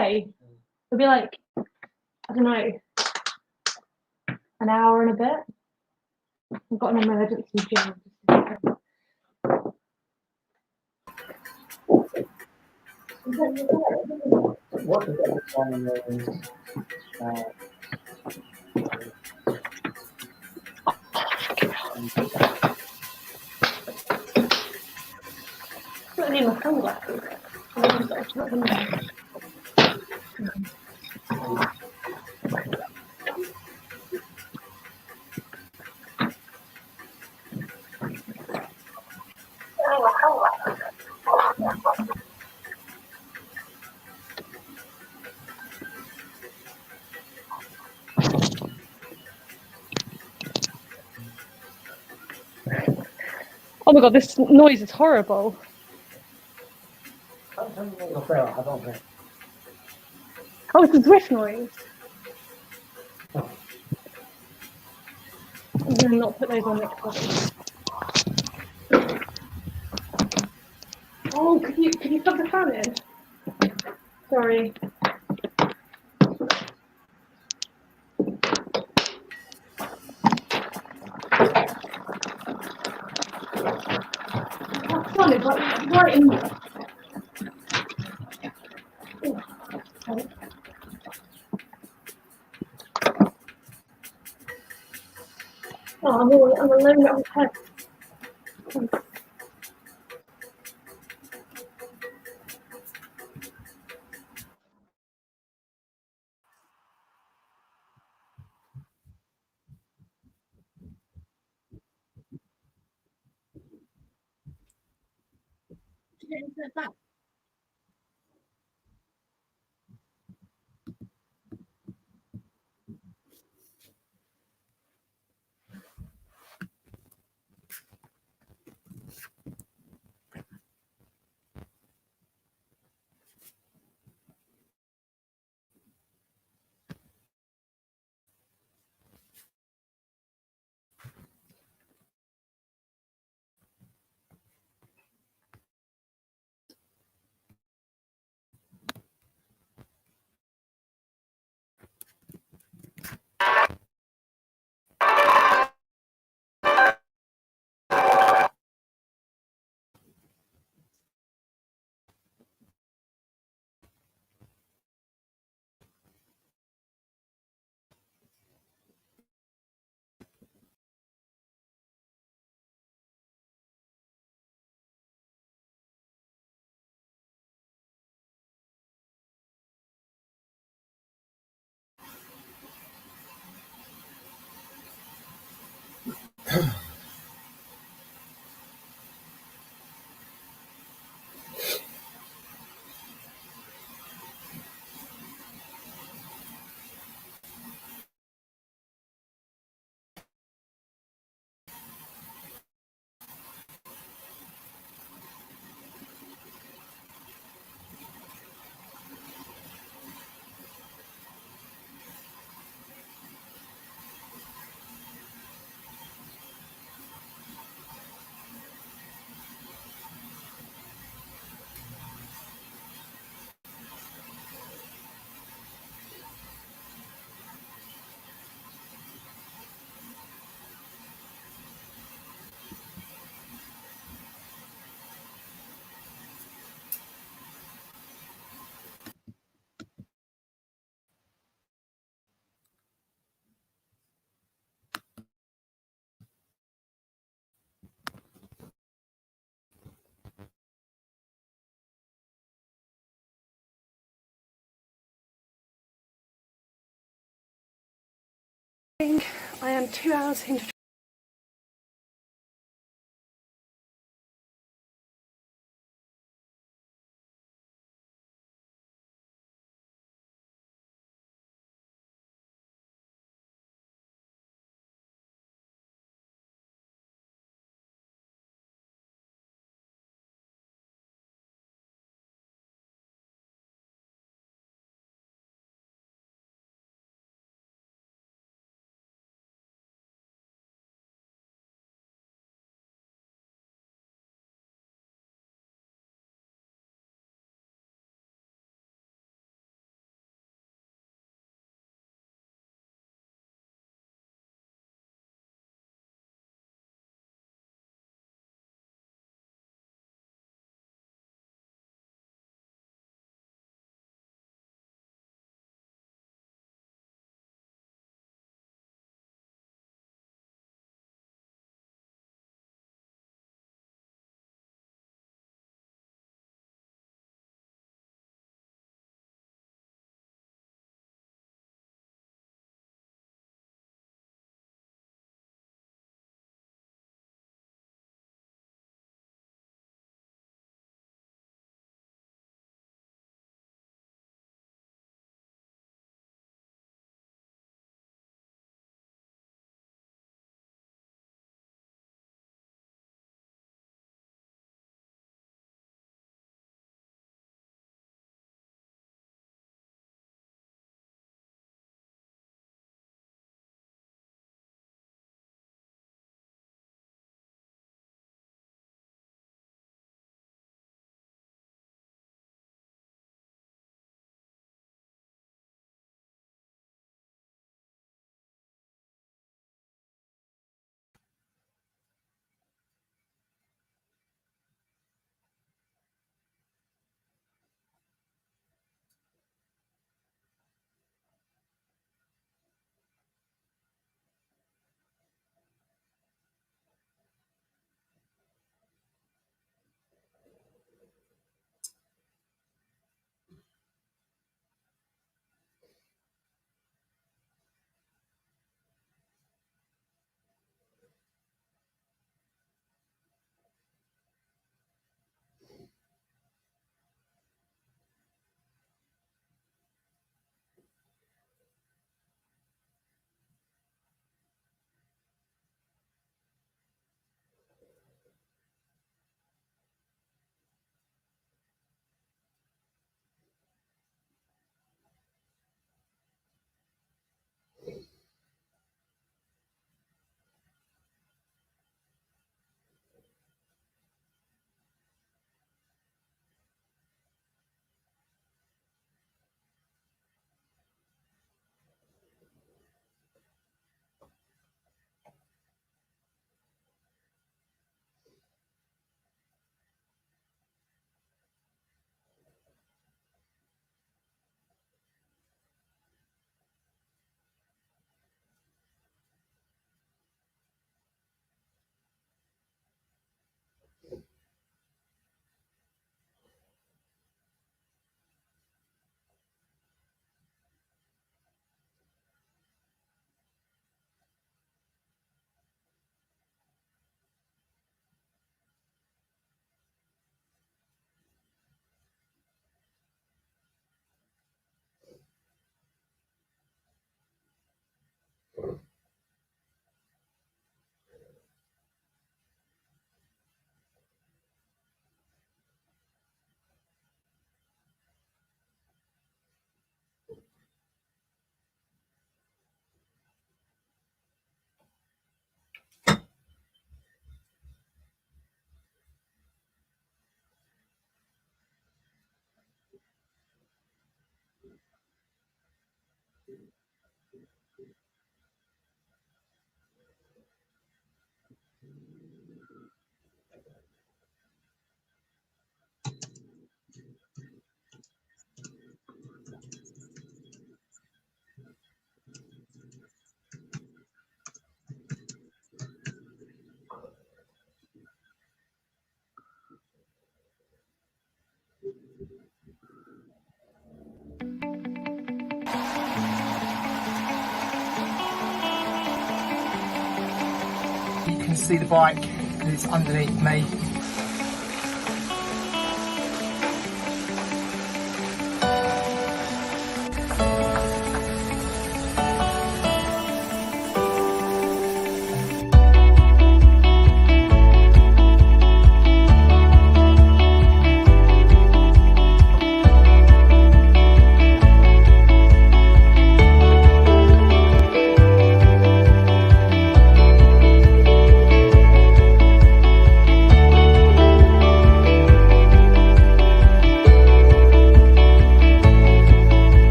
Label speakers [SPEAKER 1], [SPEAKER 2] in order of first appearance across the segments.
[SPEAKER 1] Okay, it'll be like, I don't know, an hour and a bit. I've got an emergency gym.
[SPEAKER 2] What is the song is
[SPEAKER 1] I don't need my sunglasses. It's not in there. Oh my god, this noise is horrible.
[SPEAKER 2] I don't think.
[SPEAKER 1] Oh, it's a Zwift noise.
[SPEAKER 2] Oh.
[SPEAKER 1] I'm gonna not put those on next level. Oh, could you plug the fan in? Sorry. That sun is like right in there. Oh, I'm alone at my head. Get into the back. I am 2 hours into
[SPEAKER 3] see the bike because it's underneath me.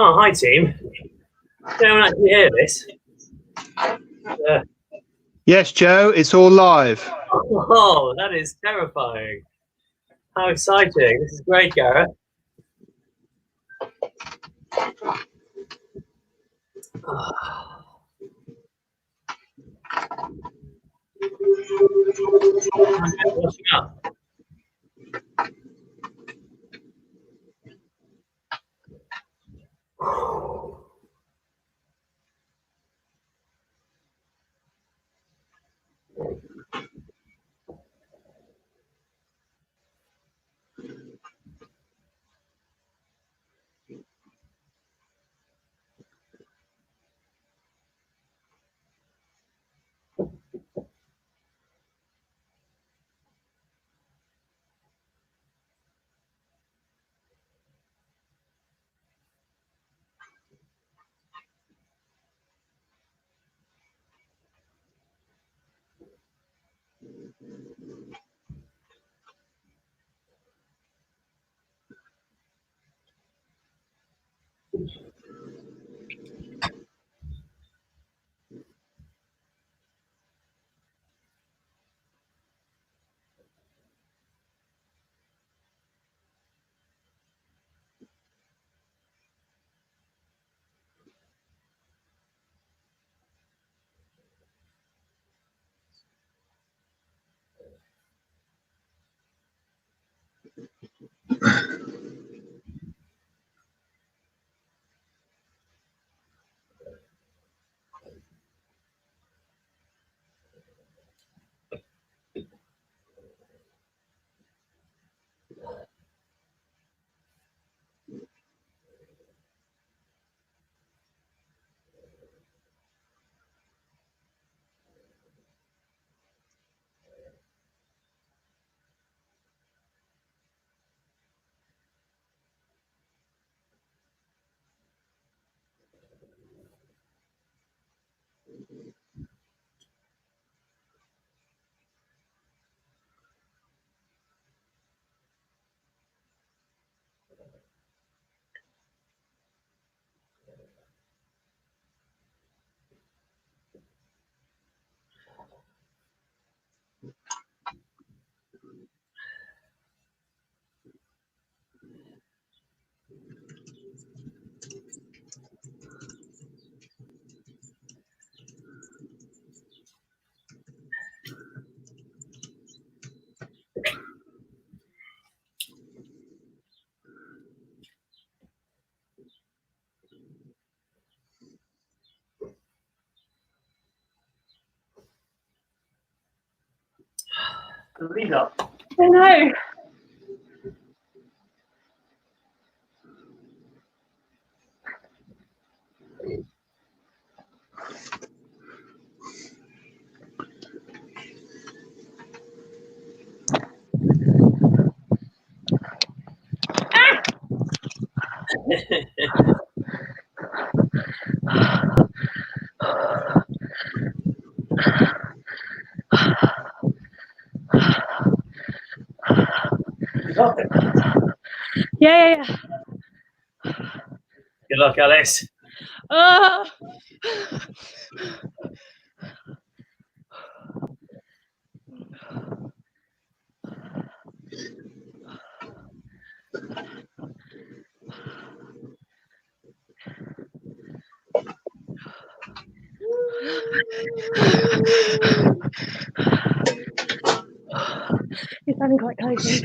[SPEAKER 4] Oh, hi team. Don't actually hear this.
[SPEAKER 5] Yes, Joe, it's all live.
[SPEAKER 4] Oh, that is terrifying. How exciting. This is great, Gareth. Washing up.
[SPEAKER 2] These up.
[SPEAKER 1] I know.
[SPEAKER 2] You got it.
[SPEAKER 1] Yeah.
[SPEAKER 4] Good luck, Alice.
[SPEAKER 1] Oh. You're sounding quite cozy.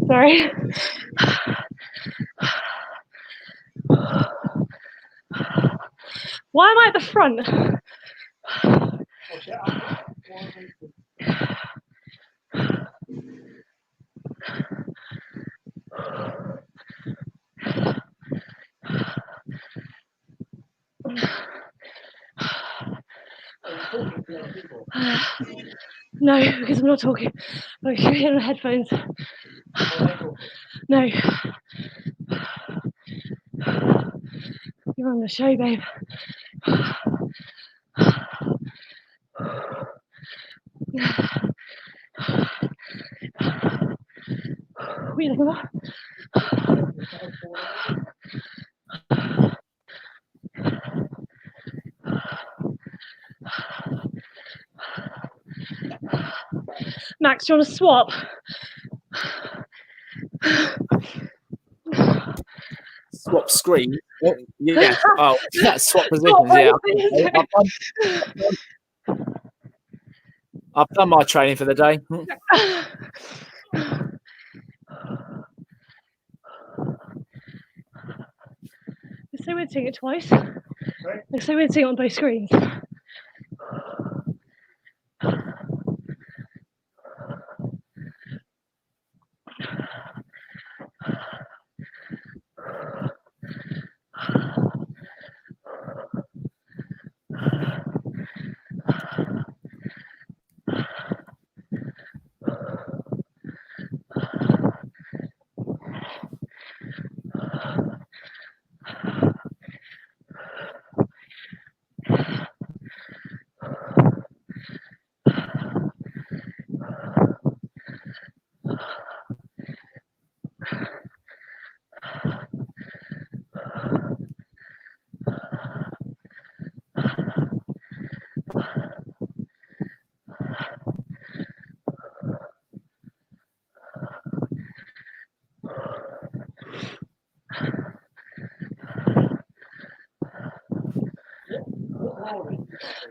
[SPEAKER 1] Sorry. Why am I at the front? No, because I'm not talking. I'm hearing the headphones. No. You're on the show, babe. What are you looking for? Max, do you want to swap?
[SPEAKER 6] Swap screen. Oh, yeah. Oh, swap positions. Yeah. I've done my training for the day.
[SPEAKER 1] It's so weird seeing it twice. It's so weird seeing it on both screens.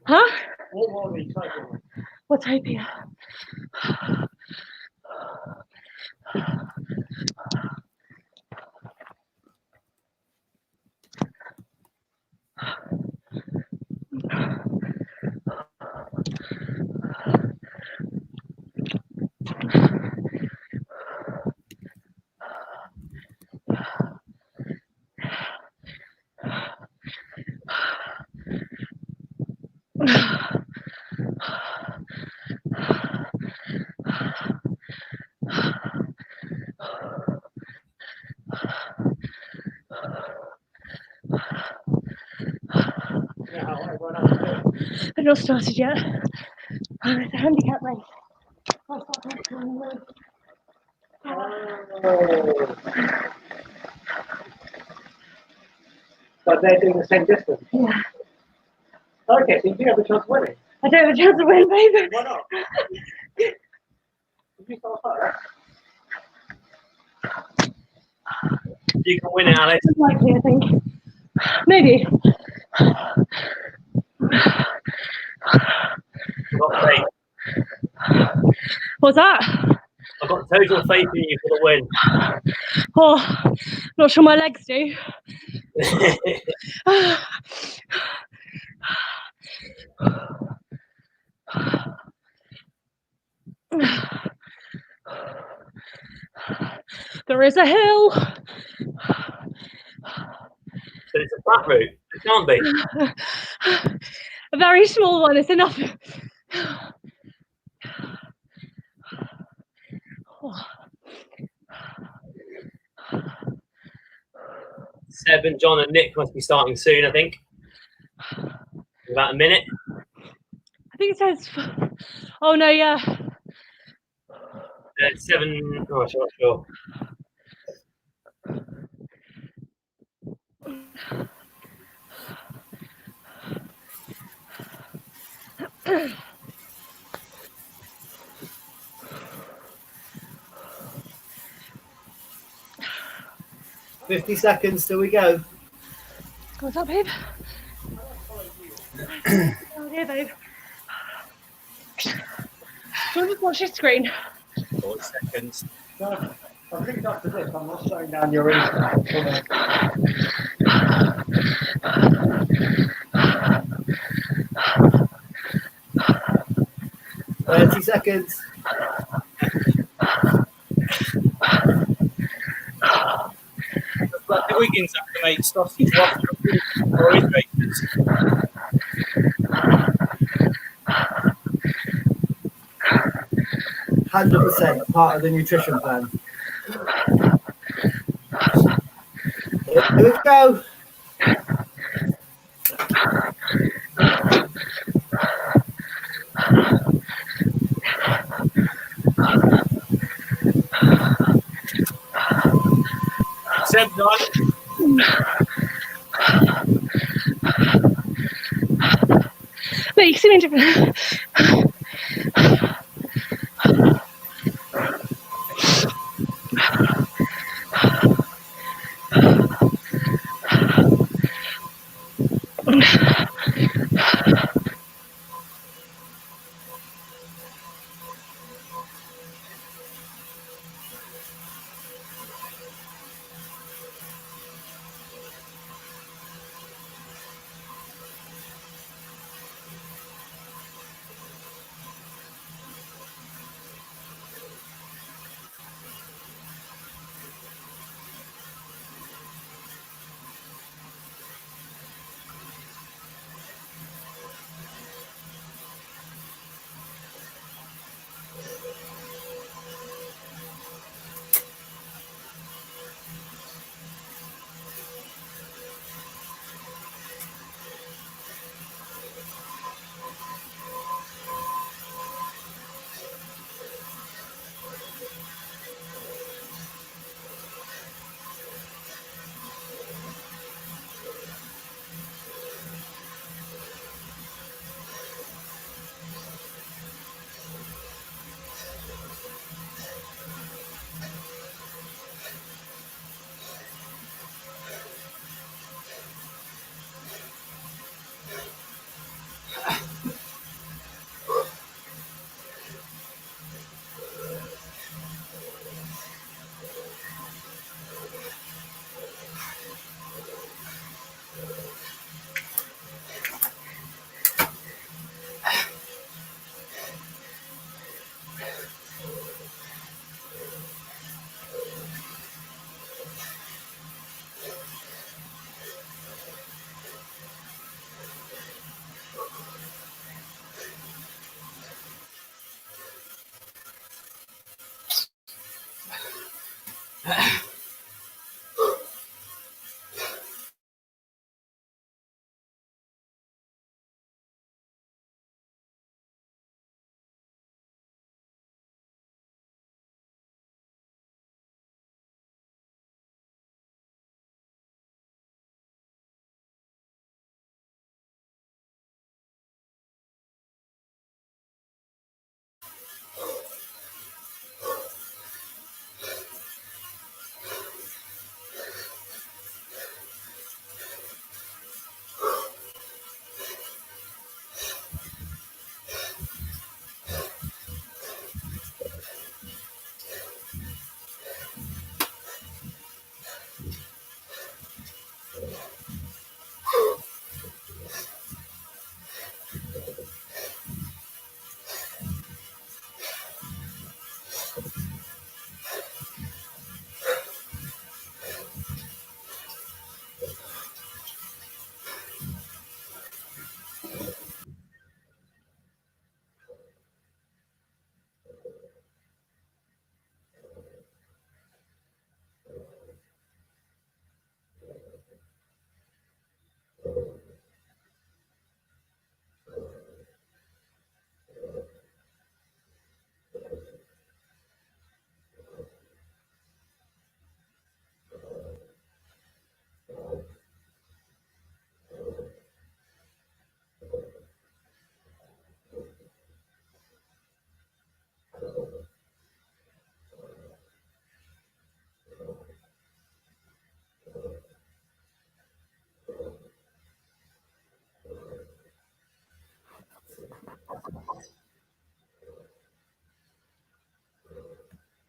[SPEAKER 1] Huh? What's happier? I've not started yet. It's a handicap race.
[SPEAKER 2] But they're doing the same distance.
[SPEAKER 1] Yeah.
[SPEAKER 2] Okay, so you do have a chance of winning.
[SPEAKER 1] I don't have a chance to win, baby.
[SPEAKER 2] Why not? You start first.
[SPEAKER 4] You can win it, Alice.
[SPEAKER 1] It's likely, I think. Maybe.
[SPEAKER 4] I've got faith.
[SPEAKER 1] What's that?
[SPEAKER 4] I've got total faith in you for the win.
[SPEAKER 1] Oh, not sure my legs do. there is a hill.
[SPEAKER 4] But it's a flat route. It can't be.
[SPEAKER 1] A very small one, it's enough.
[SPEAKER 4] 7, John and Nick must be starting soon, I think. In about a minute.
[SPEAKER 1] I think it says, oh no, yeah.
[SPEAKER 4] 7, oh, I'm not sure.
[SPEAKER 7] $50 till we go.
[SPEAKER 1] What's up, babe? Oh dear, babe. Do you want to watch your screen?
[SPEAKER 6] 4 seconds.
[SPEAKER 2] No, I think after this, I'm not shutting down your internet.
[SPEAKER 7] 30 seconds.
[SPEAKER 6] But the Wiggins have to make sausage waffles for his races.
[SPEAKER 7] %, part of the nutrition plan. Here we go.
[SPEAKER 6] Seb, done.
[SPEAKER 1] But you can see me in different.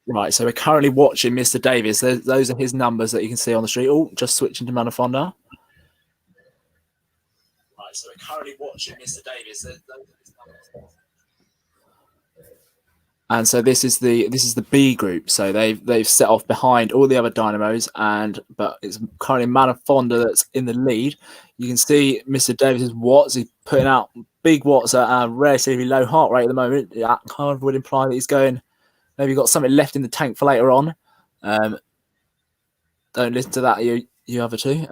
[SPEAKER 6] Right, so we're currently watching Mr. Davies. Those are his numbers that you can see on the street. Oh, just switching to Manafonda. Right, so we're currently watching Mr. Davies. Those are his numbers. And so this is the B group. So they've set off behind all the other Dynamos, but it's currently Manafonda that's in the lead. You can see Mr. Davies' watts. He's putting out big watts at a relatively low heart rate at the moment. That kind of would imply that he's going. Maybe got something left in the tank for later on. Don't listen to that, you other two.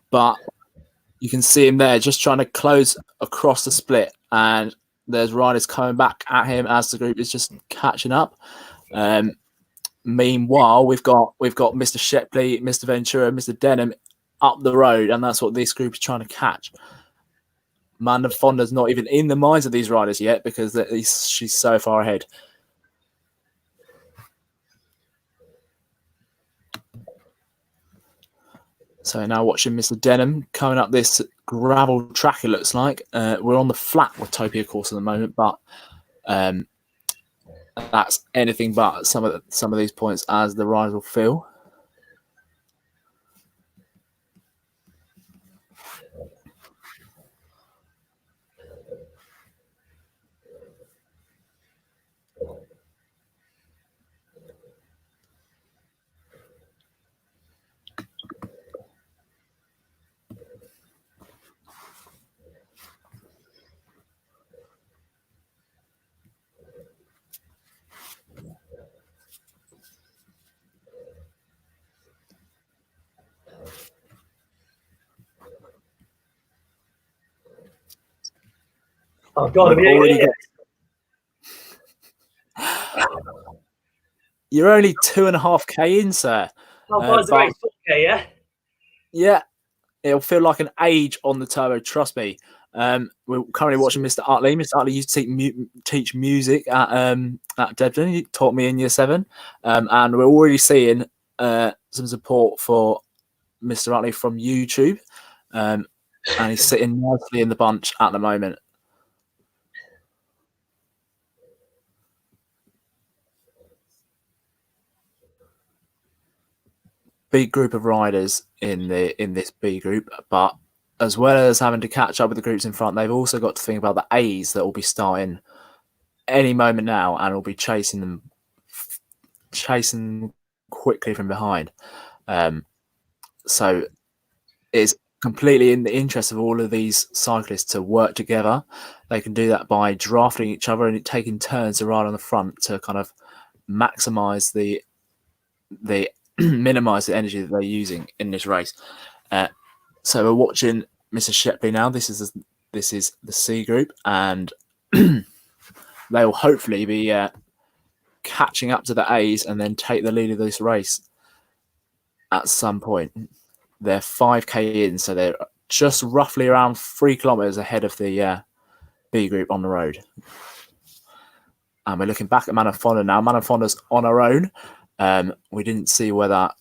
[SPEAKER 6] But you can see him there just trying to close across the split, and there's riders coming back at him as the group is just catching up. Meanwhile, we've got Mr. Shepley, Mr. Ventura, Mr. Denham up the road, and that's what this group is trying to catch. Manafonda's not even in the minds of these riders yet because she's so far ahead. So now watching Mr. Denham coming up this gravel track, it looks like. We're on the flat with Topia course at the moment, but that's anything but some of these points as the riders will feel.
[SPEAKER 4] Oh God,
[SPEAKER 6] You're only 2.5k in, sir.
[SPEAKER 4] How far is the race? 4K, yeah?
[SPEAKER 6] Yeah, it'll feel like an age on the turbo, trust me. We're currently watching Mr. Utley. Mr. Utley used to teach music at Debden. He taught me in year 7. And we're already seeing some support for Mr. Utley from YouTube. And he's sitting nicely in the bunch at the moment. Big group of riders in this B group, but as well as having to catch up with the groups in front, they've also got to think about the A's that will be starting any moment now and will be chasing quickly from behind. So it's completely in the interest of all of these cyclists to work together. They can do that by drafting each other and taking turns to ride on the front to kind of maximize the minimize the energy that they're using in this race. So we're watching Mr. Shepley now. This is the C group, and they will hopefully be catching up to the A's and then take the lead of this race at some point. They're 5k in, so they're just roughly around 3 kilometers ahead of the B group on the road. And we're looking back at Manafonda now. Manafonda's on her own. We didn't see whether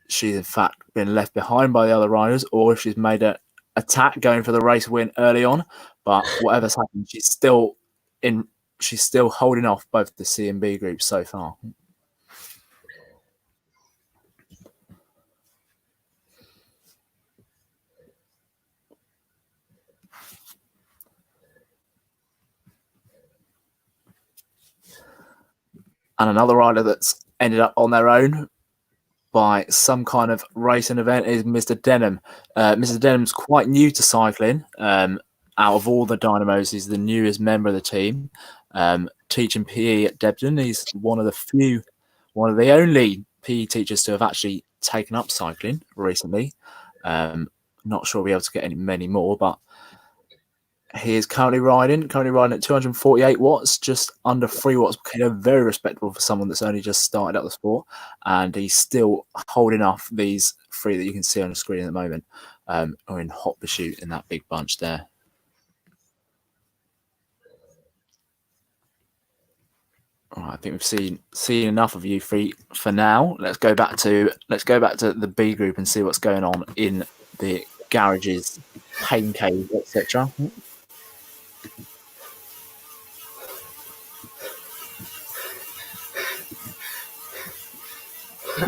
[SPEAKER 6] she's in fact been left behind by the other riders or if she's made an attack going for the race win early on. But whatever's happened, she's still holding off both the C and B groups so far. And another rider that's ended up on their own by some kind of racing event is Mr. Denham. Mr. Denham's quite new to cycling. Out of all the Dynamos, he's the newest member of the team. Teaching PE at Debden. He's one of the only PE teachers to have actually taken up cycling recently. Not sure we'll be able to get many more, but he is currently riding at 248 watts, just under 3 watts. Very respectable for someone that's only just started up the sport, and he's still holding off these 3 that you can see on the screen at the moment, or in hot pursuit in that big bunch there. All right, I think we've seen enough of you 3 for now. Let's go back to the B group and see what's going on in the garages, pain cave, etc.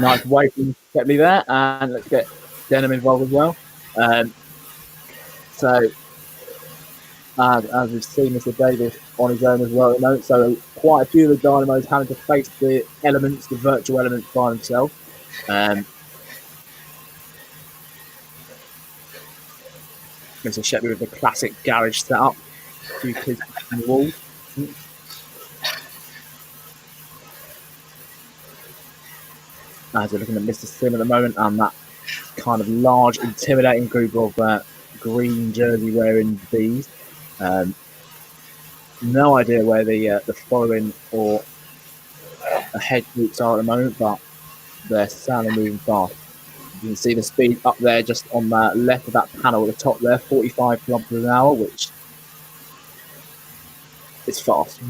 [SPEAKER 6] Nice waiting Kepley there, and let's get Denham involved as well. So, as we've seen, Mr. Davis on his own as well at the moment. So, quite a few of the Dynamos having to face the elements, the virtual elements by themselves. Mr. Shepley with the classic garage setup, a few kids on the walls. As we're looking at Mr. Sim at the moment, and that kind of large, intimidating group of green jersey wearing bees. No idea where the following or ahead groups are at the moment, but they're certainly moving fast. You can see the speed up there just on the left of that panel at the top there, 45 kilometers an hour, which is fast.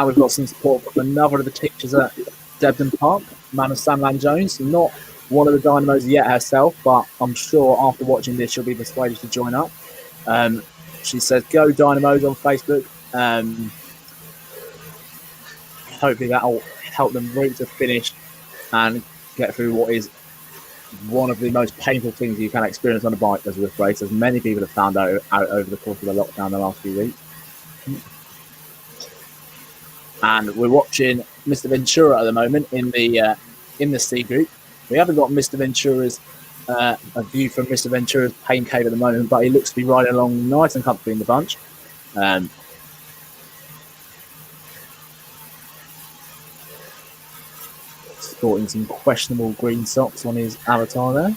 [SPEAKER 6] We've got some support from another of the teachers at Debden Park, man of Samland Jones. Not one of the Dynamos yet herself, but I'm sure after watching this, she'll be persuaded to join up. She says, "Go Dynamos" on Facebook. Hopefully that'll help them reach the finish and get through what is one of the most painful things you can experience on a bike as a race, as many people have found out over the course of the lockdown the last few weeks. And we're watching Mr. Ventura at the moment in the C group. We haven't got Mr. Ventura's a view from Mr. Ventura's pain cave at the moment, but he looks to be riding along nice and comfortably in the bunch. Sporting some questionable green socks on his avatar there.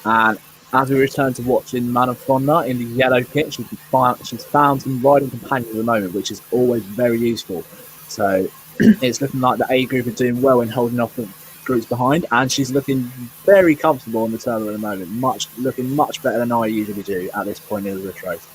[SPEAKER 6] And as we return to watching Man of Fonda in the yellow kit, she's found some riding companions at the moment, which is always very useful. So it's looking like the A group are doing well in holding off the groups behind, and she's looking very comfortable on the turbo at the moment, looking much better than I usually do at this point in the race.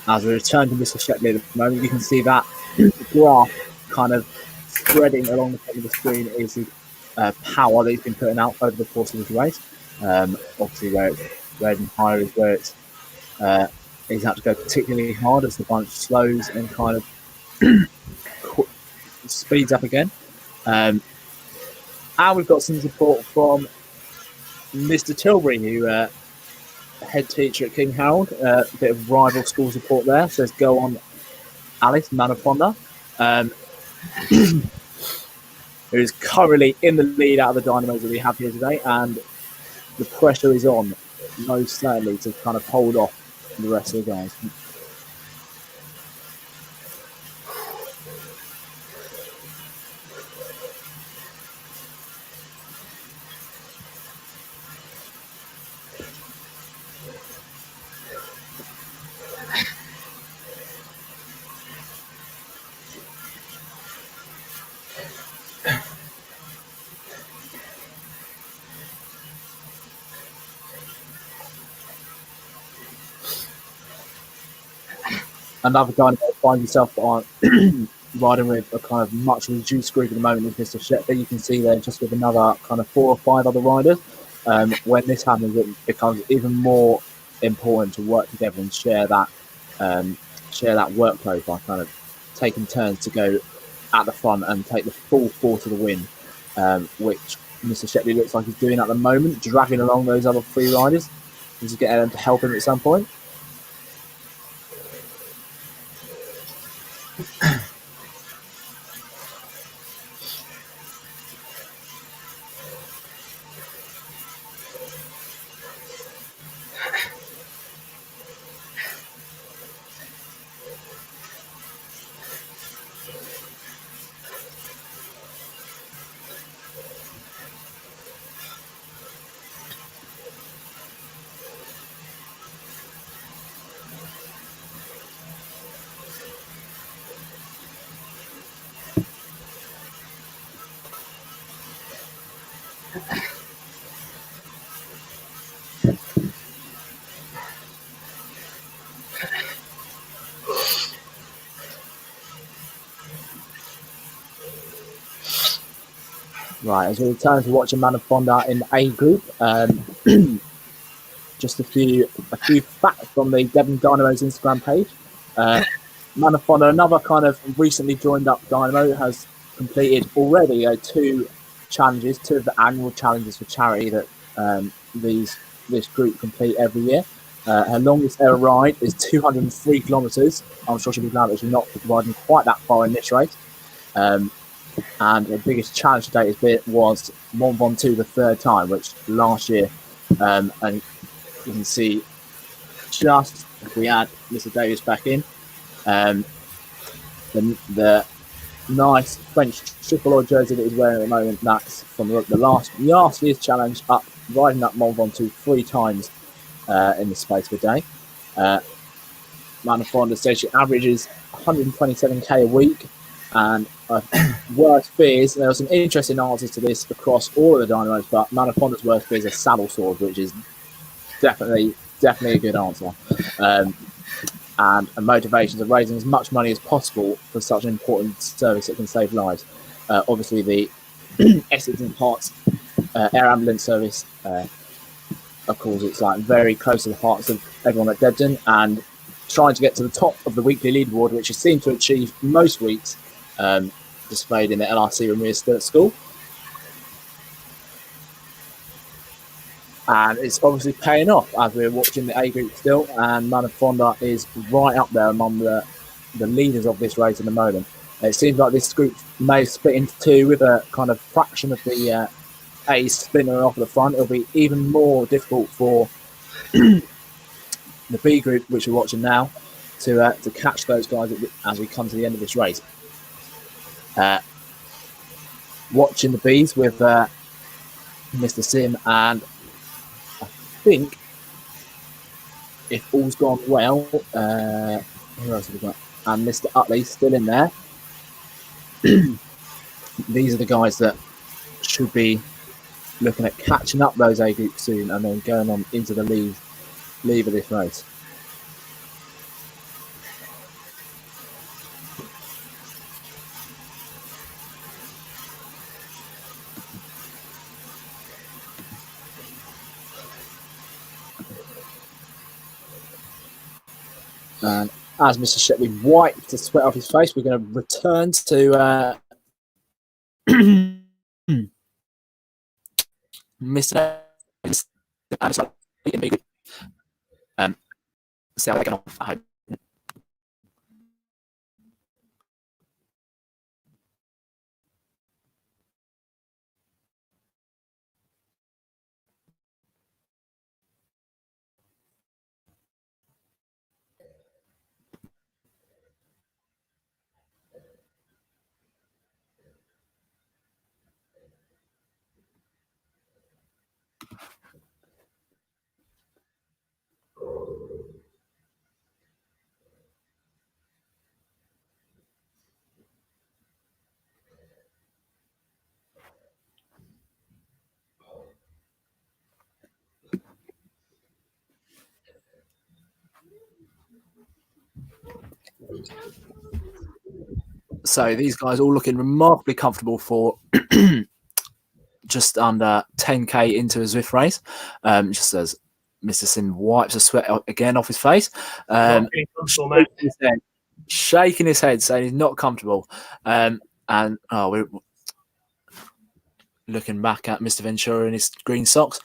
[SPEAKER 6] As we return to Mr. Shepley at the moment, you can see that graph kind of spreading along the top of the screen is the power that he's been putting out over the course of his race. Obviously, where it's red and higher is where it's he's had to go particularly hard as the bunch slows and kind of speeds up again. And we've got some support from Mr. Tilbury, who head teacher at King Harold, a bit of rival school support there. Says, "Go on, Alice, man of Fonda," who's currently in the lead out of the Dynamos that we have here today, and the pressure is on, most certainly, to kind of hold off the rest of the guys. Another Dynamo finds himself on riding with a kind of much reduced group at the moment with Mr. Shepley. You can see there just with another kind of 4 or 5 other riders. When this happens, it becomes even more important to work together and share that workload by kind of taking turns to go at the front and take the full force of the wind, which Mr. Shepley looks like he's doing at the moment, dragging along those other 3 riders. He's getting them to help him at some point. Right, as we return to watching Man of Fonda in A group, just a few facts from the Devon Dynamos Instagram page. Man of Fonda, another kind of recently joined up Dynamo, has completed already 2 challenges, 2 of the annual challenges for charity that this group complete every year. Her longest ever ride is 203 kilometres. I'm sure she'll be glad that she's not riding quite that far in this race. And the biggest challenge to date was Mont Ventoux the 3rd time, which last year, and you can see just if we add Mr. Davis back in, the nice French triple jersey that he's wearing at the moment, that's from the last year's challenge, up riding up Mont Ventoux 3 times in the space of a day. Man of Fonda says she averages 127k a week, and worst fears, there are some interesting answers to this across all of the Dynamos, but Man of Fonda's worst fear is a saddle sword, which is definitely a good answer. And motivations of raising as much money as possible for such an important service that can save lives. Obviously, the Essex and Hearts Air Ambulance Service, of course, it's like very close to the hearts of everyone at Debden, and trying to get to the top of the weekly leaderboard, which it seemed to achieve most weeks, displayed in the LRC when we were still at school. And it's obviously paying off as we're watching the A group still, and Man of Fonda is right up there among the leaders of this race at the moment. It seems like this group may split into 2 with a kind of fraction of the A spinning off at the front. It'll be even more difficult for the B group, which we're watching now, to catch those guys as we come to the end of this race. Watching the Bs with Mr. Sim, and I think if all's gone well, who else have we got? And Mr. Utley still in there. These are the guys that should be looking at catching up those A groups soon and then going on into the lead of this race. And as Mr. Shepley wiped the sweat off his face, we're going to return to Mr. See how they get on. I hope. So these guys all looking remarkably comfortable for just under 10k into a Zwift race. Just as Mr. Sim wipes the sweat again off his face, shaking his head, saying he's not comfortable. And we're looking back at Mr. Ventura in his green socks.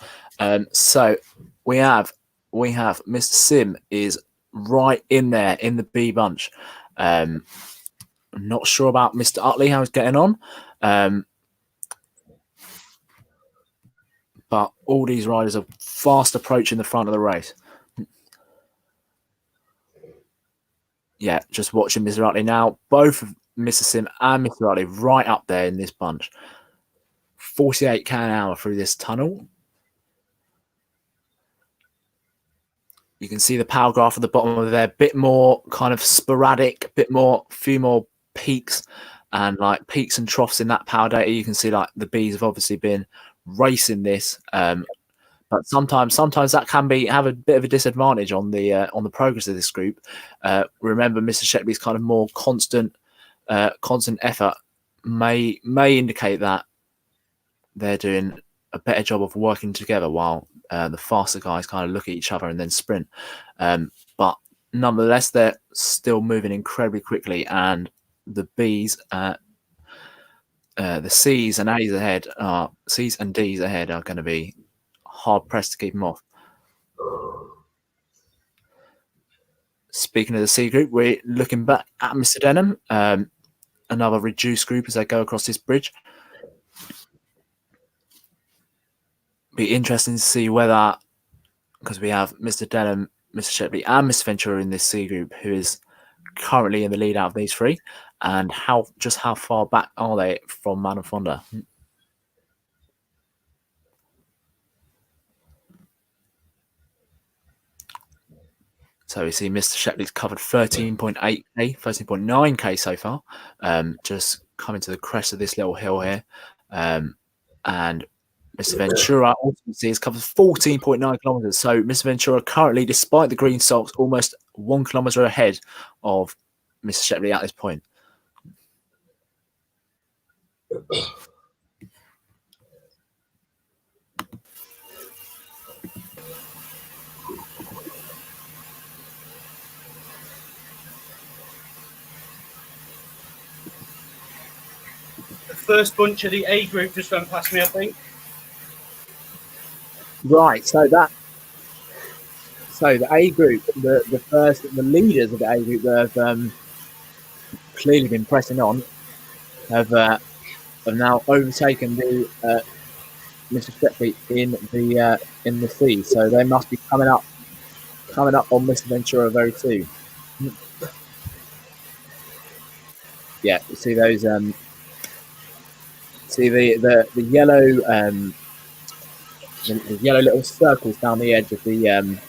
[SPEAKER 6] So we have Mr. Sim is right in there in the B bunch. I'm not sure about Mr. Utley, how he's getting on. But all these riders are fast approaching the front of the race. Yeah, just watching Mr. Utley now. Both of Mr. Sim and Mr. Utley right up there in this bunch. 48 km an hour through this tunnel. You can see the power graph at the bottom of there, bit more kind of sporadic, few more peaks and like peaks and troughs in that power data. You can see like the Bs have obviously been racing this, but sometimes that can have a bit of a disadvantage on the progress of this group. Remember, Mr. Shepley's kind of more constant effort may indicate that they're doing a better job of working together, while the faster guys kind of look at each other and then sprint. But nonetheless, they're still moving incredibly quickly, and the Bs, the Cs and A's ahead, Cs and Ds ahead are going to be hard pressed to keep them off. Speaking of the C group, we're looking back at Mr. Denham, another reduced group as they go across this bridge. Be interesting to see whether, because we have Mr. Denham, Mr. Shepley, and Mr. Ventura in this C group, who is currently in the lead out of these three, and how far back are they from Man and Fonda? So we see Mr. Shepley's covered 13.8k, 13.9k so far, just coming to the crest of this little hill here, and Mr. Ventura ultimately has covered 14.9 kilometers. So Mr. Ventura currently, despite the green socks, almost 1 kilometer ahead of Mr. Shepley at this point.
[SPEAKER 2] The first bunch of the A group just went past me, I think.
[SPEAKER 6] Right, so the A group, the leaders of the A group that have clearly been pressing on have now overtaken the Mr. Shepley in the C. So they must be coming up on Mr. Ventura very soon. Yeah, you see those see the yellow the yellow little circles down the edge of the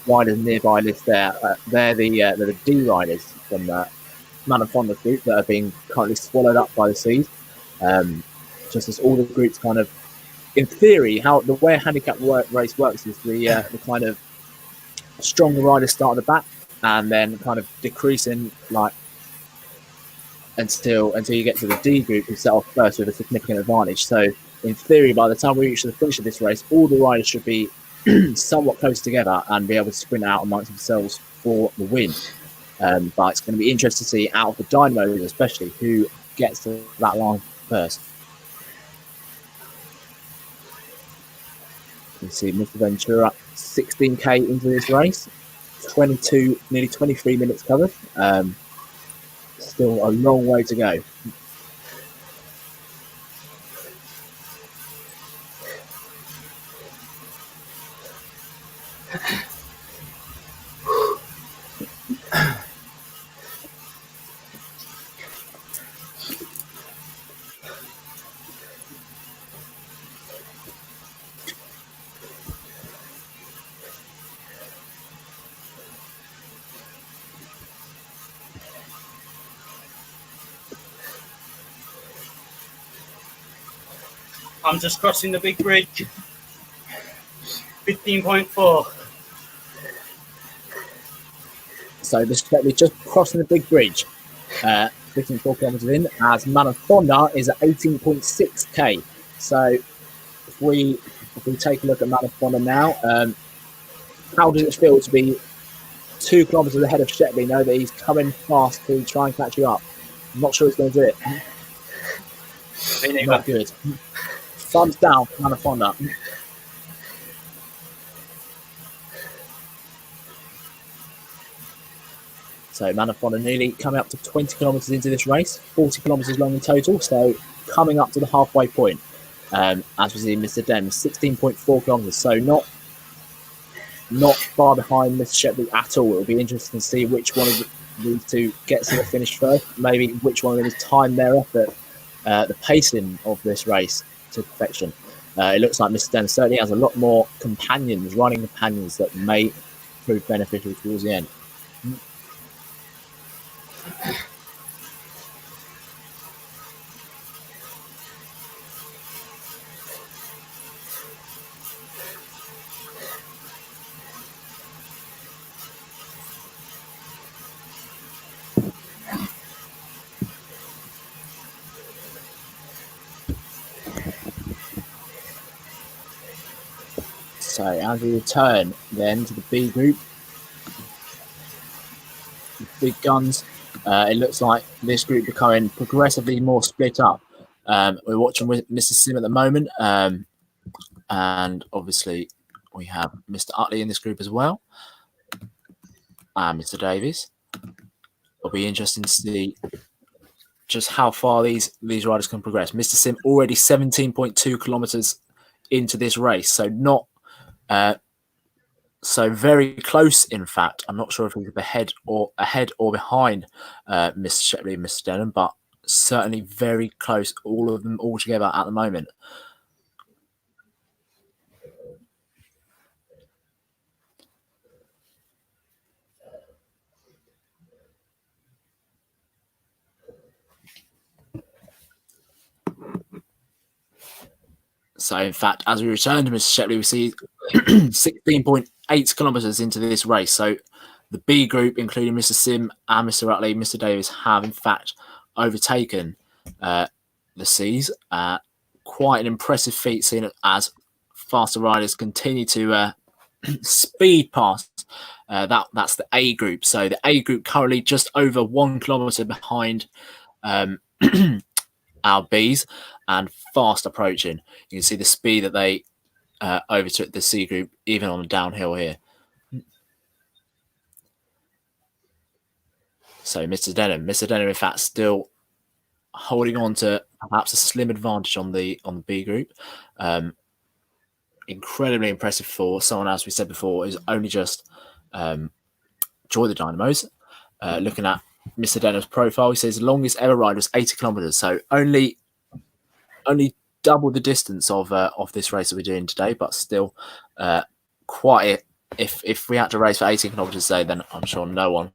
[SPEAKER 6] riders nearby list there. They're the D riders from the Man and Fonda group that are being currently swallowed up by the C's. Just as all the groups kind of, in theory, how the way a handicap race works is the kind of stronger riders start at the back and then kind of decreasing like until you get to the D group who set off first with a significant advantage. So in theory, by the time we reach the finish of this race, all the riders should be somewhat close together and be able to sprint out amongst themselves for the win. But it's going to be interesting to see out of the Dynamos, especially, who gets to that line first. You can see Mr. Ventura 16k into this race, nearly 23 minutes covered. Still a long way to go.
[SPEAKER 2] I'm just crossing the big bridge. 15.4.
[SPEAKER 6] So this is just crossing the big bridge, 15.4 kilometers in, as Man and Fonda is at 18.6k. So if we take a look at Man and Fonda now, how does it feel to be 2 kilometers ahead of Shepley? Know that he's coming fast to try and catch you up. I'm not sure he's going to do it. Not good. Thumbs down for Anaconda. So Anaconda nearly coming up to 20 kilometres into this race, 40 kilometres long in total, so coming up to the halfway point. As we see Mr. Denham, 16.4 kilometres, so not far behind Mr. Shepley at all. It'll be interesting to see which one of these two gets to the finish first, maybe which one of them is time their effort, the pacing of this race to perfection. It looks like Mr. Denham certainly has a lot more companions, running companions that may prove beneficial towards the end. So as we return then to the B group, the big guns, it looks like this group becoming progressively more split up. We're watching with Mr. Sim at the moment, and obviously we have Mr. Utley in this group as well, and Mr. Davies. It'll be interesting to see just how far these riders can progress. Mr. Sim already 17.2 kilometres into this race, so not so very close. In fact, I'm not sure if he's ahead or behind Mr. Shepley and Mr. Denham, but certainly very close. All of them all together at the moment. So, in fact, as we return to Mr. Shepley, we see 16.8 kilometres into this race. So, the B group, including Mr. Sim and Mr. Utley, Mr. Davis, have in fact overtaken the C's. Quite an impressive feat, seeing as faster riders continue to speed past. That's the A group. So, the A group currently just over 1 kilometre behind our B's and fast approaching. You can see the speed that they overtook the C group, even on the downhill here. So Mr. Denham, in fact, still holding on to perhaps a slim advantage on the B group. Incredibly impressive for someone, as we said before, who's only just joined the Dynamos. Looking at Mr. Denham's profile, he says longest ever ride was 80 kilometres, so only double the distance of this race that we're doing today, but still quite. If we had to race for 18 kilometres today, then I'm sure no one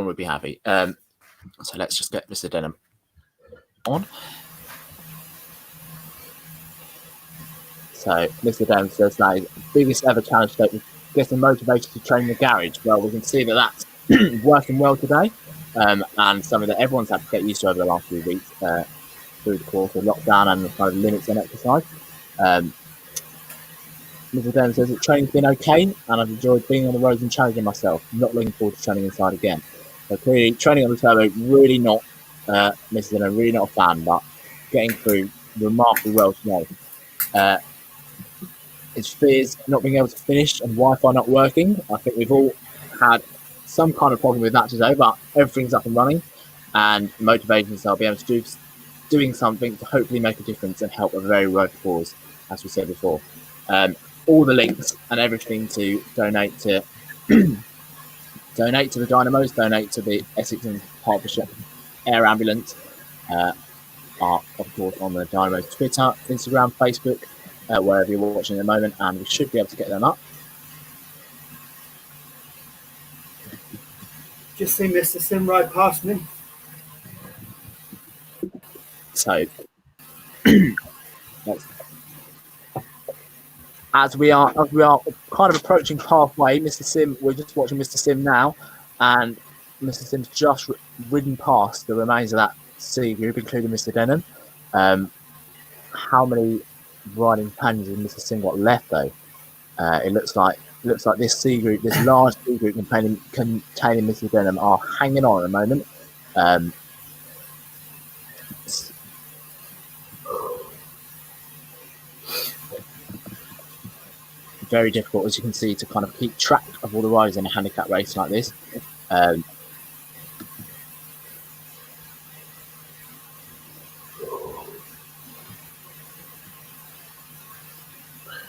[SPEAKER 6] would be happy. So let's just get Mr. Denham on. So Mr. Denham says that his biggest ever challenge today was getting motivated to train in the garage. Well, we can see that that's working well today, and something that everyone's had to get used to over the last few weeks through the course of lockdown and the kind of limits on exercise. Mr. Denham says that training's been okay, and I've enjoyed being on the roads and challenging myself. Not looking forward to training inside again. So clearly, training on the turbo, really not, Mr. Denham, really not a fan, but getting through remarkably well today. His fears not being able to finish and Wi-Fi not working. I think we've all had some kind of problem with that today, but everything's up and running, and motivation to be able to doing something to hopefully make a difference and help a very road cause, as we said before. All the links and everything to donate to the Dynamos, donate to the Essex and Hertfordshire Air Ambulance are, of course, on the Dynamos Twitter, Instagram, Facebook, wherever you're watching at the moment, and we should be able to get them up.
[SPEAKER 7] Just seen Mr. Sim ride past me.
[SPEAKER 6] So, as we are kind of approaching halfway, Mr. Sim, we're just watching Mr. Sim now, and Mr. Sim's just ridden past the remains of that C group, including Mr. Denham. How many riding companions has Mr. Sim got left, though? It looks like this C group, this large C group containing Mr. Denham, are hanging on at the moment. very difficult, as you can see, to kind of keep track of all the riders in a handicap race like this.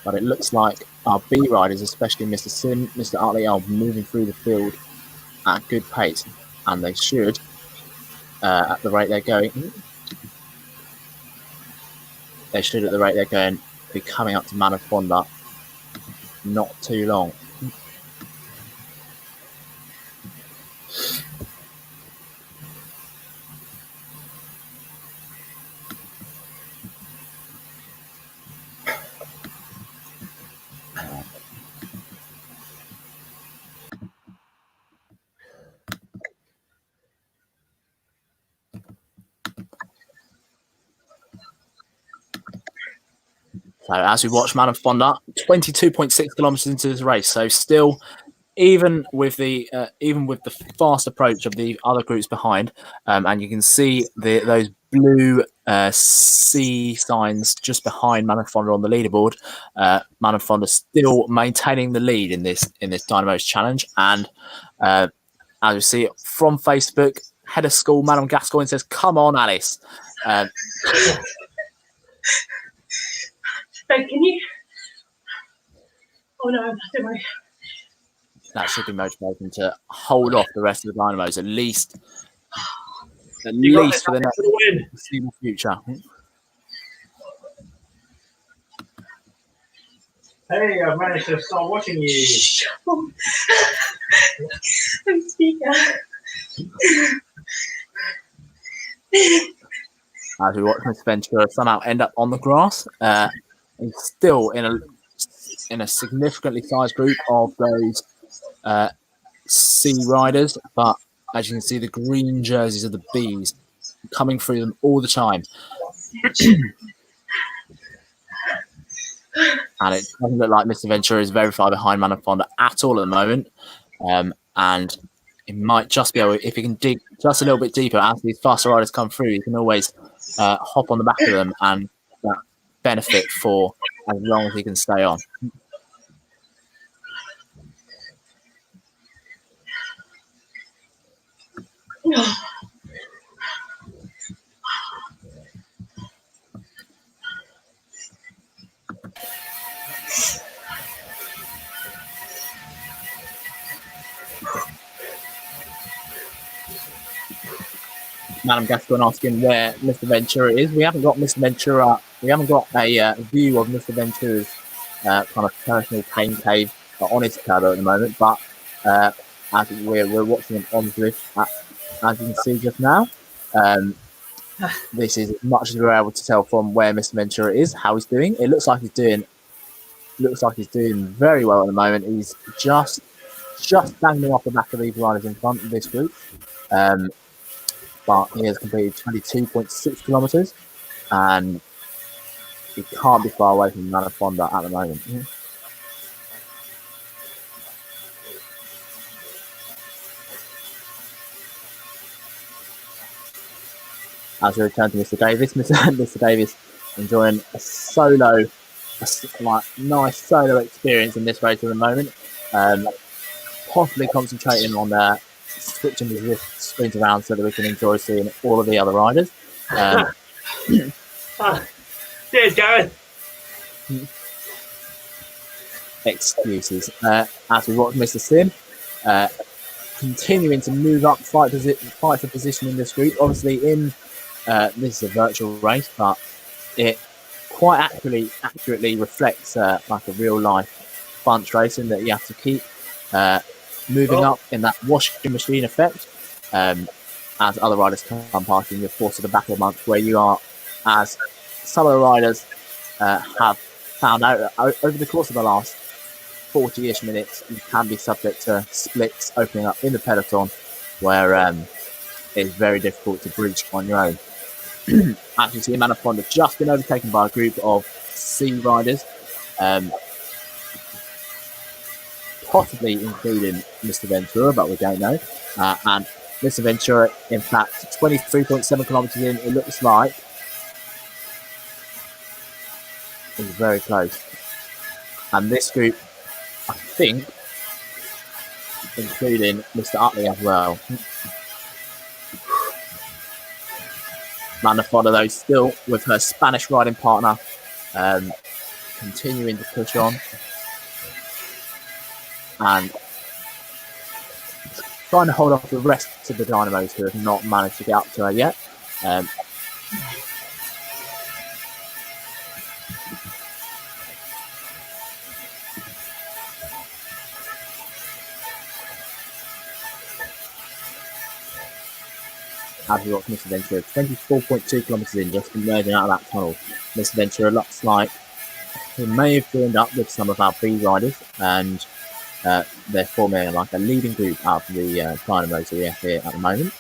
[SPEAKER 6] But it looks like our B riders, especially Mr. Sim, Mr. Artley, are moving through the field at good pace, and they should, at the rate they're going, be coming up to Manafonda not too long. So as we watch Manafonda, 22.6 kilometers into this race, so still, even with the fast approach of the other groups behind, and you can see those blue C signs just behind Manafonda on the leaderboard. Manafonda still maintaining the lead in this Dynamos challenge, and as you see from Facebook, head of school Madam Gascoigne says, "Come on, Alice."
[SPEAKER 1] Ben, can you? Oh no, don't worry.
[SPEAKER 6] That should be motivating to hold off the rest of the Dynamos, at least for the next foreseeable future.
[SPEAKER 4] Hey, I've managed to start watching you.
[SPEAKER 1] I'm speaker.
[SPEAKER 6] As we watch Mr. Ventura somehow end up on the grass, he's still in a significantly sized group of those C riders, but as you can see, the green jerseys of the Bs coming through them all the time. And it doesn't look like Mr. Ventura is very far behind Manafonda at all at the moment. And it might just be able, if he can dig just a little bit deeper as these faster riders come through, he can always hop on the back of them and benefit for as long as he can stay on. Madam Gascoigne asking where Mr. Ventura is. We haven't got Mr. Ventura. We haven't got a view of Mr. Ventura's kind of personal pain cave on his turbo at the moment. But as we're watching him on drift, as you can see just now, this is as much as we're able to tell from where Mr. Ventura is, how he's doing. It looks like he's doing very well at the moment. He's just dangling off the back of these riders in front of this group. But he has completed 22.6 kilometers, and he can't be far away from Manafonda at the moment. As we return to Mr. Davis, Mr. Davis enjoying a nice solo experience in this race at the moment. Possibly concentrating on switching his screens around so that we can enjoy seeing all of the other riders.
[SPEAKER 4] Cheers, Gareth.
[SPEAKER 6] Excuses. As we watch Mr. Sim continuing to move up, fight for position in this group. Obviously, this is a virtual race, but it quite accurately reflects like a real life bunch racing that you have to keep moving up in that washing machine effect as other riders come past in the course of the battle month, where you are, as some of the riders have found out over the course of the last 40-ish minutes, you can be subject to splits opening up in the peloton where it's very difficult to breach on your own. As you see, Manafonda just been overtaken by a group of C riders, possibly including Mr. Ventura, but we don't know. And Mr. Ventura, in fact, 23.7 kilometers in, it looks like is very close. And this group I think, including Mr. Utley as well. Manifold, though, still with her Spanish riding partner, continuing to push on and trying to hold off the rest of the Dynamos who have not managed to get up to her yet. As we watch Mr. Ventura, 24.2 kilometres in, just emerging out of that tunnel. Mr. Ventura looks like he may have joined up with some of our B riders, and they're forming like a leading group out of the Dynamos that we have here at the moment.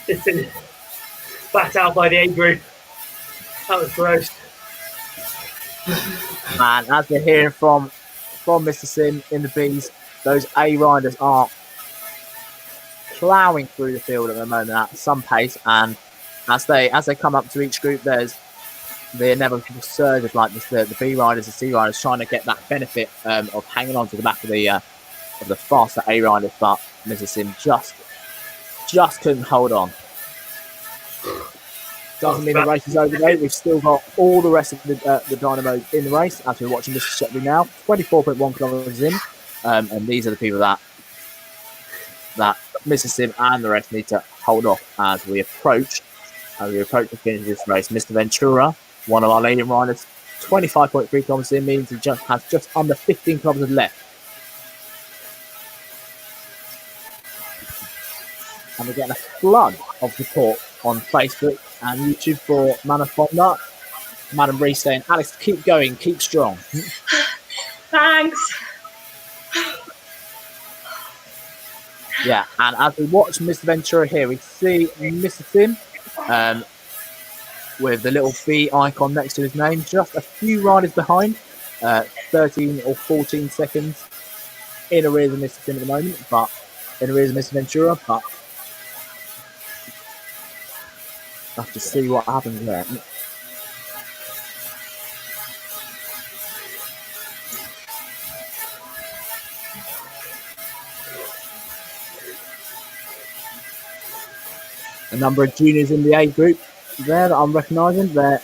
[SPEAKER 4] Just been backed out by the A group. That was gross.
[SPEAKER 6] And as we're hearing from Mr. Sim in the Bs, those A riders are ploughing through the field at the moment at some pace, and as they come up to each group, there's the inevitable surge of like the B riders, the C riders trying to get that benefit of hanging on to the back of the faster A riders, but Mr. Sim just couldn't hold on. Doesn't mean the race is over though. We've still got all the rest of the Dynamos in the race as we're watching Mr. Shepley now. 24.1 kilometres in, and these are the people that Mr. Sim and the rest need to hold off as we approach the finish of this race. Mr. Ventura, one of our leading riders, 25.3 kilometres in, means he has just under 15 kilometres left. And we're getting a flood of support on Facebook and YouTube for Manafonda. Madam Reese saying, Alex, keep going, keep strong.
[SPEAKER 1] Thanks.
[SPEAKER 6] Yeah, and as we watch Mr. Ventura here, we see Mr. Sim with the little B icon next to his name, just a few riders behind, 13 or 14 seconds in arrears of Mr. Sim at the moment, but in arrears of Mr. Ventura, but have to see what happens there. A number of juniors in the A group there that I'm recognising. They're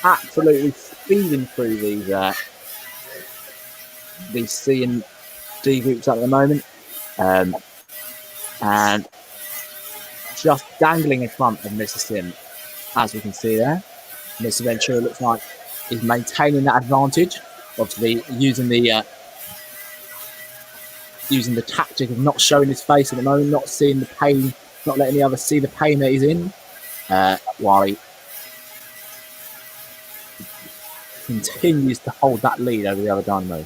[SPEAKER 6] absolutely speeding through these C and D groups at the moment, and just dangling in front of Mr. Sim, as we can see there. Mr. Ventura looks like he's maintaining that advantage, obviously using the tactic of not showing his face at the moment, not seeing the pain, not letting the others see the pain that he's in, while he continues to hold that lead over the other Dynamos.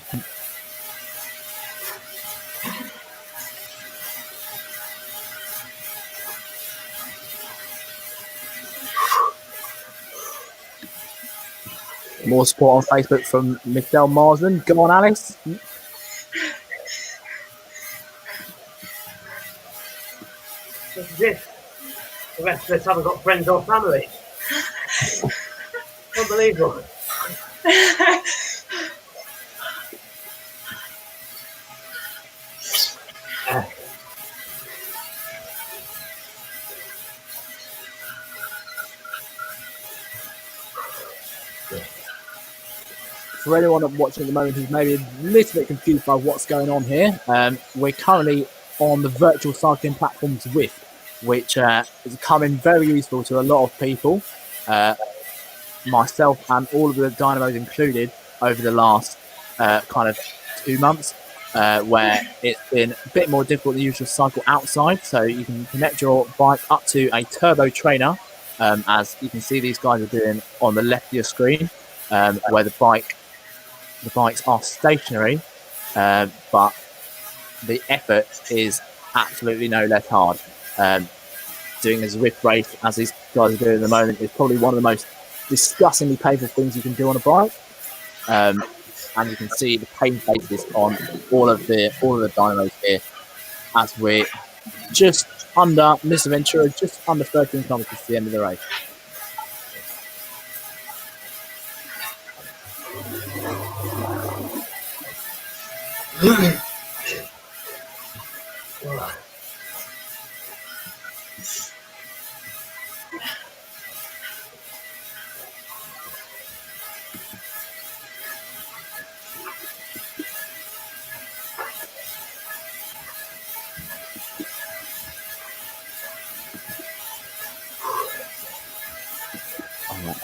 [SPEAKER 6] More support on Facebook from Michelle Marsden. Go on, Alice.
[SPEAKER 4] This is it. The rest of us haven't got friends or family. Unbelievable.
[SPEAKER 6] For anyone watching at the moment who's maybe a little bit confused by what's going on here, we're currently on the virtual cycling platform Zwift, which is becoming very useful to a lot of people, myself and all of the Dynamos included, over the last kind of 2 months, where it's been a bit more difficult than usual to cycle outside. So you can connect your bike up to a turbo trainer, as you can see these guys are doing on the left of your screen, where the bike the bikes are stationary, but the effort is absolutely no less hard. Doing a Zwift race, as these guys are doing at the moment, is probably one of the most disgustingly painful things you can do on a bike. And you can see the pain faces on all of the dynamos here as we're just under Mr. Ventura, just under 13 kilometers to the end of the race.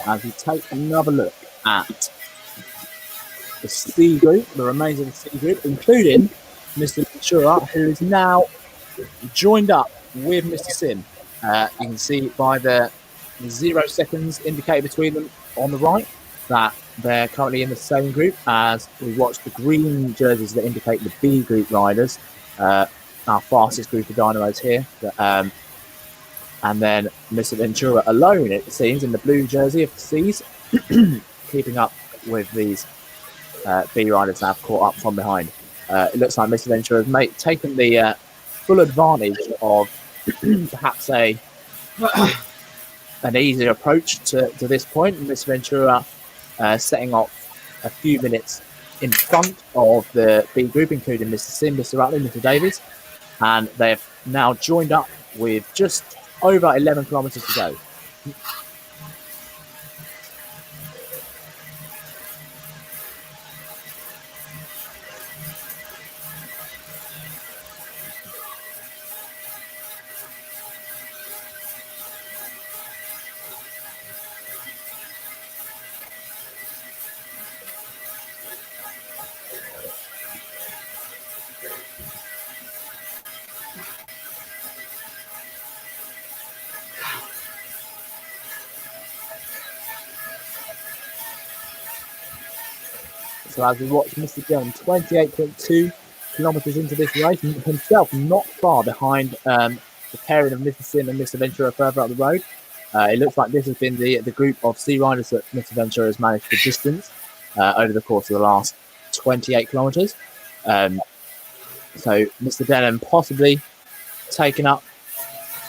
[SPEAKER 6] As we take another look at the C group, the remains of the C group, including Mr. Ventura, who is now joined up with Mr. Sim. You can see by the 0 seconds indicated between them on the right that they're currently in the same group, as we watch the green jerseys that indicate the B group riders, our fastest group of dynamos here. And then Mr. Ventura alone, it seems, in the blue jersey of the C's, keeping up with these B riders that have caught up from behind. It looks like Mr. Ventura has taken the full advantage of perhaps an easier approach to this point. Mr. Ventura setting off a few minutes in front of the B group, including Mr. Sim, Mr. Utley, Mr. Davies, and they've now joined up with just over 11 kilometers to go. So as we watch Mr. Dillon, 28.2 kilometres into this race, and himself not far behind the pairing of Mr. Sim and Mr. Ventura further up the road. It looks like this has been the group of C riders that Mr. Ventura has managed to distance over the course of the last 28 kilometres. So Mr. Dillon possibly taking up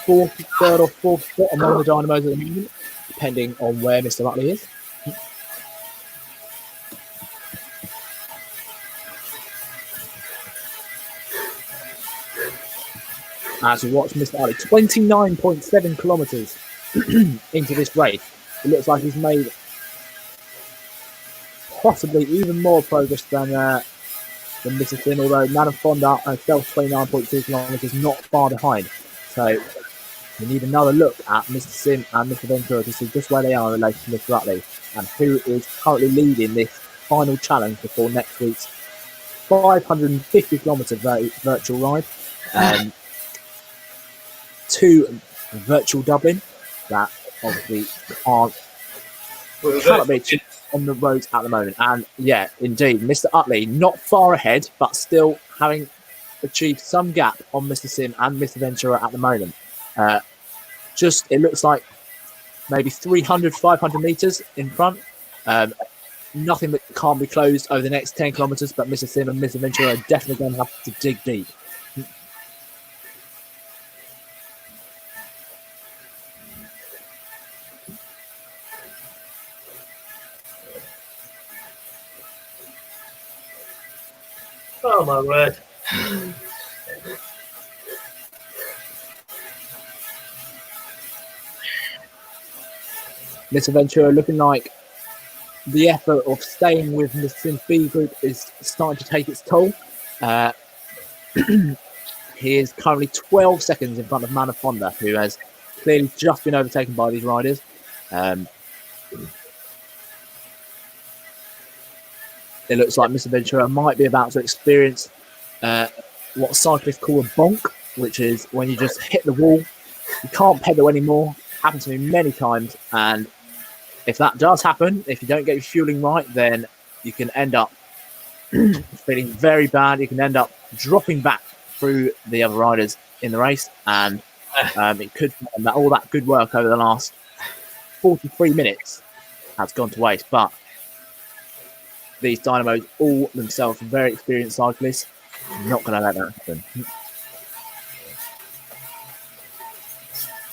[SPEAKER 6] third or fourth spot among the dynamos at the moment, depending on where Mr. Utley is. As we watch Mr. Utley, 29.7 kilometres into this race. It looks like he's made possibly even more progress than Mr. Sim, although Madame Fonda herself 29.2 kilometres, not far behind. So we need another look at Mr. Sim and Mr. Ventura to see just where they are in relation to Mr. Utley and who is currently leading this final challenge before next week's 550 kilometre virtual ride. To virtual Dublin that obviously cannot be achieved on the roads at the moment. And yeah, indeed, Mr. Utley not far ahead, but still having achieved some gap on Mr. Sim and Mr. Ventura at the moment. It looks like maybe 300, 500 metres in front. Nothing that can't be closed over the next 10 kilometres, but Mr. Sim and Mr. Ventura are definitely going to have to dig deep.
[SPEAKER 4] Oh my word.
[SPEAKER 6] Mr. Ventura looking like the effort of staying with the Sim B group is starting to take its toll. He is currently 12 seconds in front of Madame Fonda, who has clearly just been overtaken by these riders. It looks like Mr. Ventura might be about to experience what cyclists call a bonk, which is when you just hit the wall. You can't pedal anymore. Happened to me many times, and if that does happen, if you don't get your fueling right, then you can end up feeling very bad, you can end up dropping back through the other riders in the race, and it could mean that all that good work over the last 43 minutes has gone to waste. But these Dynamos, all themselves very experienced cyclists, not going to let that happen.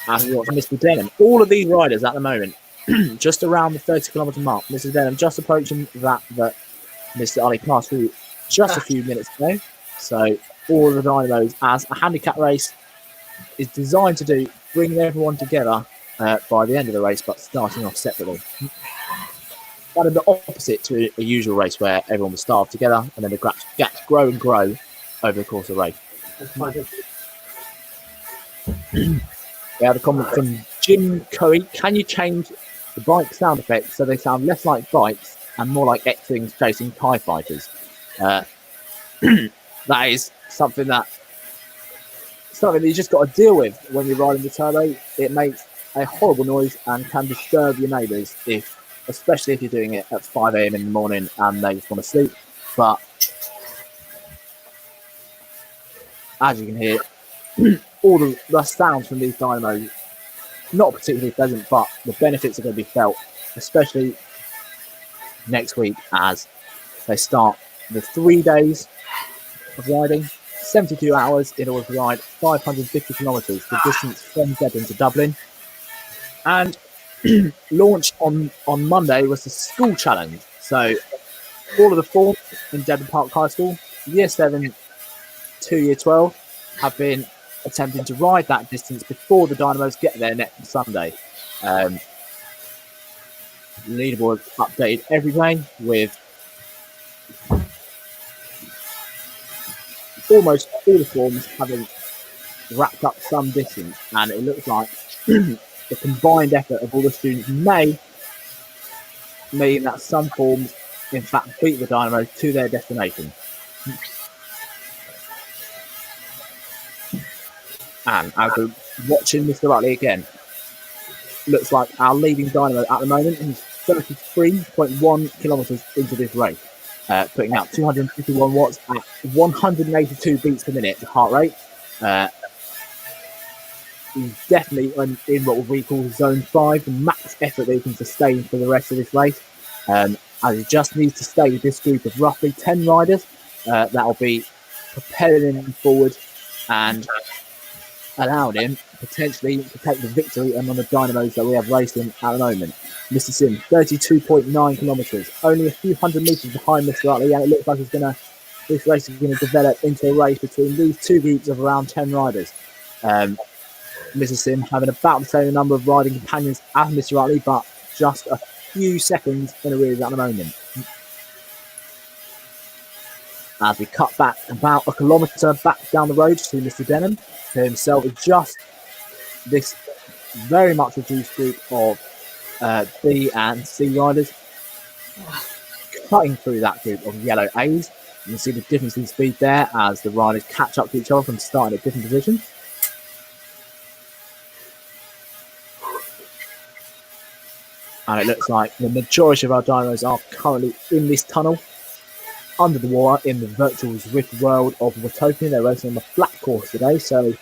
[SPEAKER 6] As we watch Mr. Denham, all of these riders at the moment, just around the 30-kilometre mark. Mr. Denham just approaching that Mr. Ali passed through just a few minutes ago. So all of the Dynamos, as a handicap race is designed to do, bring everyone together by the end of the race, but starting off separately. Kind of the opposite to a usual race where everyone will start together and then the gaps grow and grow over the course of the race. We have a comment from Jim Coey. Can you change the bike sound effects so they sound less like bikes and more like X-Wings chasing TIE fighters? That is something you just got to deal with when you're riding the turbo. It makes a horrible noise and can disturb your neighbours, especially if you're doing it at 5 a.m. in the morning and they just want to sleep. But as you can hear, all the sounds from these dynamos, not particularly pleasant, but the benefits are going to be felt, especially next week as they start the 3 days of riding, 72 hours in order to ride 550 kilometres, the distance from Devon to Dublin. And launched on Monday was the school challenge. So all of the forms in Devon Park High School, Year 7 to Year 12, have been attempting to ride that distance before the Dynamos get there next Sunday. Leaderboard updated every day with almost all the forms having wrapped up some distance, and it looks like the combined effort of all the students may mean that some forms in fact beat the Dynamos to their destination. And as we're watching Mr. Rutley again, looks like our leading Dynamo at the moment is 33.1 kilometres into this race, putting out 251 watts at 182 beats per minute heart rate. He's definitely in what we call zone 5, the max effort that he can sustain for the rest of this race. As he just needs to stay with this group of roughly 10 riders that'll be propelling him forward and allowed him potentially to take the victory among the Dynamos that we have racing at the moment. Mr. Sim, 32.9 kilometres, only a few hundred metres behind Mr. Utley, and it looks like this race is going to develop into a race between these two groups of around 10 riders. Mr. Sim having about the same number of riding companions as Mr. Utley, but just a few seconds in arrears at the moment. As we cut back about a kilometre back down the road to Mr. Denham, who himself is just this very much reduced group of B and C riders, cutting through that group of yellow A's. You can see the difference in speed there as the riders catch up to each other from starting at different positions. And it looks like the majority of our Dynamos are currently in this tunnel under the water in the virtual Rift world of Watopia. They're racing on the flat course today, so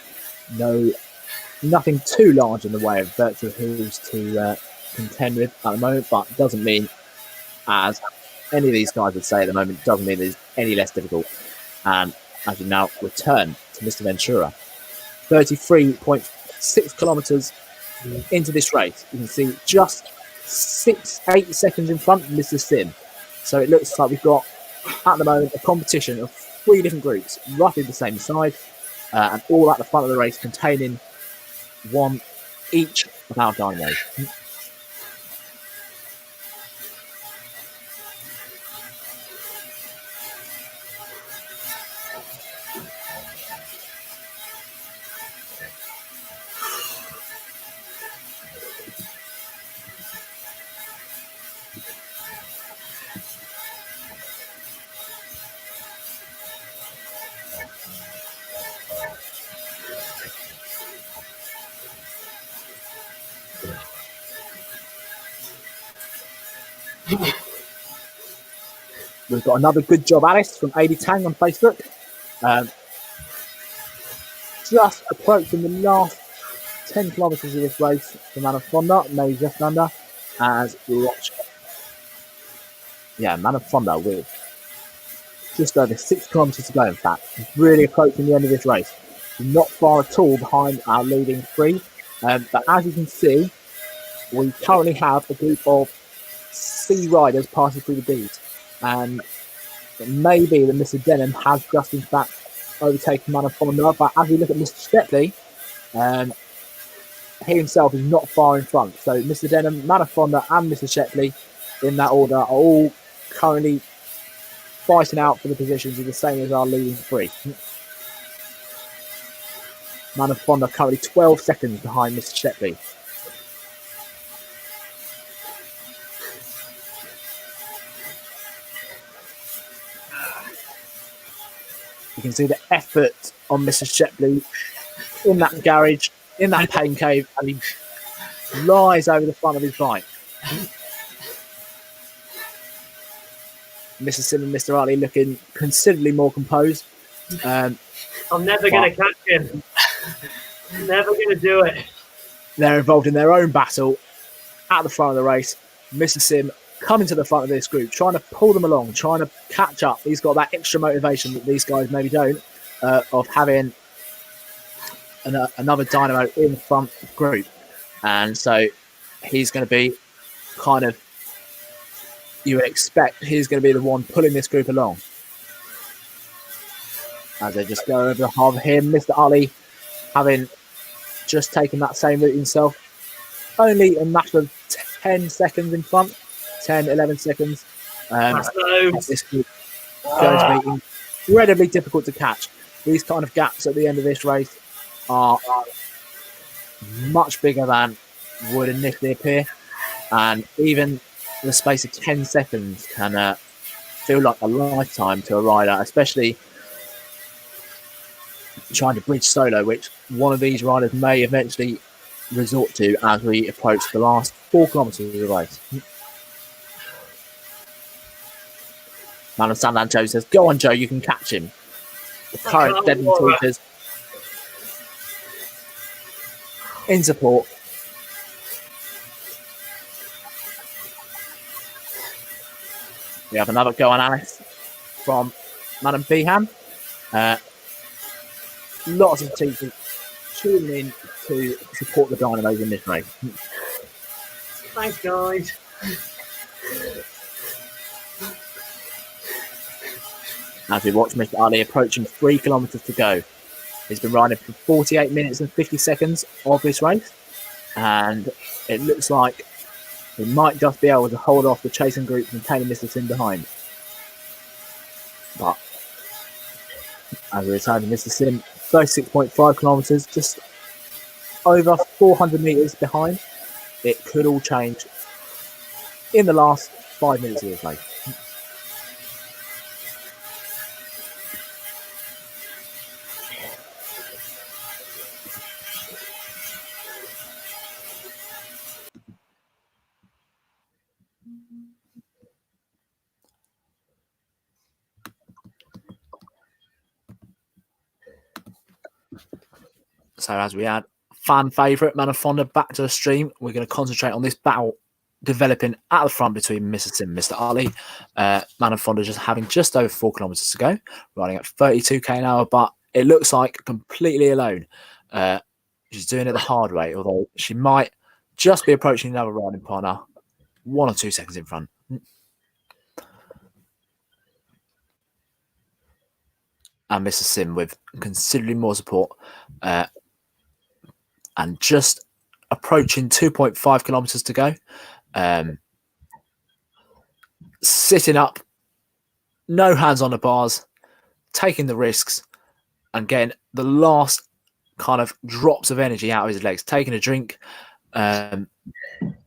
[SPEAKER 6] nothing too large in the way of virtual hills to contend with at the moment, but doesn't mean, as any of these guys would say at the moment, doesn't mean it's any less difficult. And as we now return to Mr. Ventura, 33.6 kilometres into this race, you can see just 8 seconds in front of Mr. Sim. So it looks like we've got at the moment a competition of 3 different groups, roughly the same size, and all at the front of the race, containing one each of our Dynamos. We've got another good job, Alice, from AD Tang on Facebook. Just approaching the last 10 kilometres of this race for Manafonda, maybe just under, as we watch. Yeah, Manafonda with just over 6 kilometres to go, in fact. Really approaching the end of this race. Not far at all behind our leading three. But as you can see, we currently have a group of C riders passing through the Bs. And it may be that Mr. Denham has just, in fact, overtaken Manafonda. But as we look at Mr. Stepley, he himself is not far in front. So Mr. Denham, Manafonda, and Mr. Shepley, in that order, are all currently fighting out for the positions of the same as our leading three. Manafonda currently 12 seconds behind Mr. Shepley. You can see the effort on Mr. Shepley in that garage, in that pain cave, and he lies over the front of his bike. Mr. Sim and Mr. Hartley looking considerably more composed.
[SPEAKER 4] I'm never going to catch him. Never going to do it.
[SPEAKER 6] They're involved in their own battle at the front of the race. Mr. Sim coming to the front of this group, trying to pull them along, trying to catch up. He's got that extra motivation that these guys maybe don't, of having another Dynamo in the front group. And so he's going to be kind of, you would expect he's going to be the one pulling this group along. As they just go over the half of him, Mr. Ali having just taken that same route himself. Only a matter of 10 seconds in front, 10, 11 seconds. This group going to be incredibly difficult to catch. These kind of gaps at the end of this race are much bigger than would initially appear. And even the space of 10 seconds can feel like a lifetime to a rider, especially trying to bridge solo, which one of these riders may eventually resort to as we approach the last 4 kilometres of the race. Man of Sandan Joe says, "Go on, Joe, you can catch him." The current Devon Tweeters in support. We have another go on Alice from Madam Behan. Lots of teachers tuning in to support the Dynamos in this race.
[SPEAKER 4] Thanks, guys.
[SPEAKER 6] As we watch Mr. Ali approaching 3 kilometres to go. He's been riding for 48 minutes and 50 seconds of this race. And it looks like he might just be able to hold off the chasing group and tailing Mr. Sim behind. But as we return to Mr. Sim, 36.5 kilometres, just over 400 metres behind. It could all change in the last 5 minutes of this race. So as we add fan favourite Manafonda back to the stream, we're going to concentrate on this battle developing at the front between Mr. Sim and Mr. Ali. Manafonda just having just over 4 kilometres to go, riding at 32k an hour, but it looks like completely alone. She's doing it the hard way, although she might just be approaching another riding partner 1 or 2 seconds in front. And Mr. Sim with considerably more support. And just approaching 2.5 kilometres to go. Sitting up, no hands on the bars, taking the risks, and getting the last kind of drops of energy out of his legs, taking a drink. The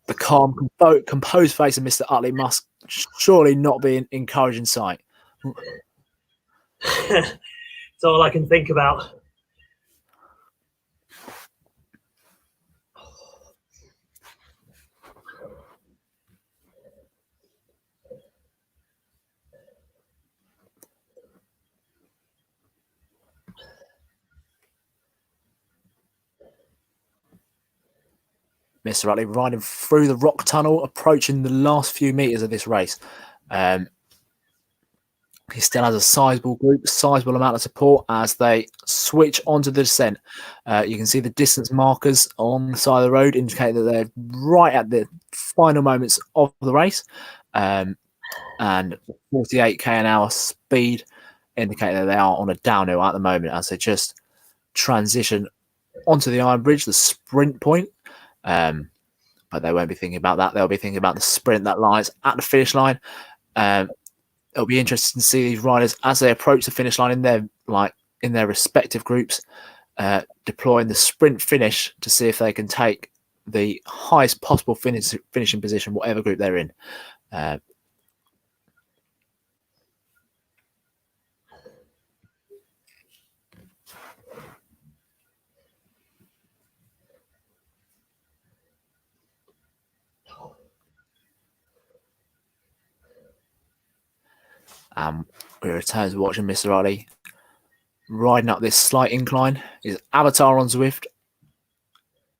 [SPEAKER 6] calm, composed face of Mr. Utley must surely not be an encouraging sight.
[SPEAKER 4] It's all I can think about.
[SPEAKER 6] Mr. Utley riding through the rock tunnel, approaching the last few meters of this race. He still has a sizable group, sizable amount of support as they switch onto the descent. You can see the distance markers on the side of the road indicate that they're right at the final moments of the race. And 48k an hour speed indicate that they are on a downhill at the moment as they just transition onto the Iron Bridge, the sprint point. But they won't be thinking about that. They'll be thinking about the sprint that lies at the finish line. It'll be interesting to see these riders as they approach the finish line in their respective groups, deploying the sprint finish to see if they can take the highest possible finishing position, whatever group they're in. We return to watching Mr. Ollie riding up this slight incline. His avatar on Zwift,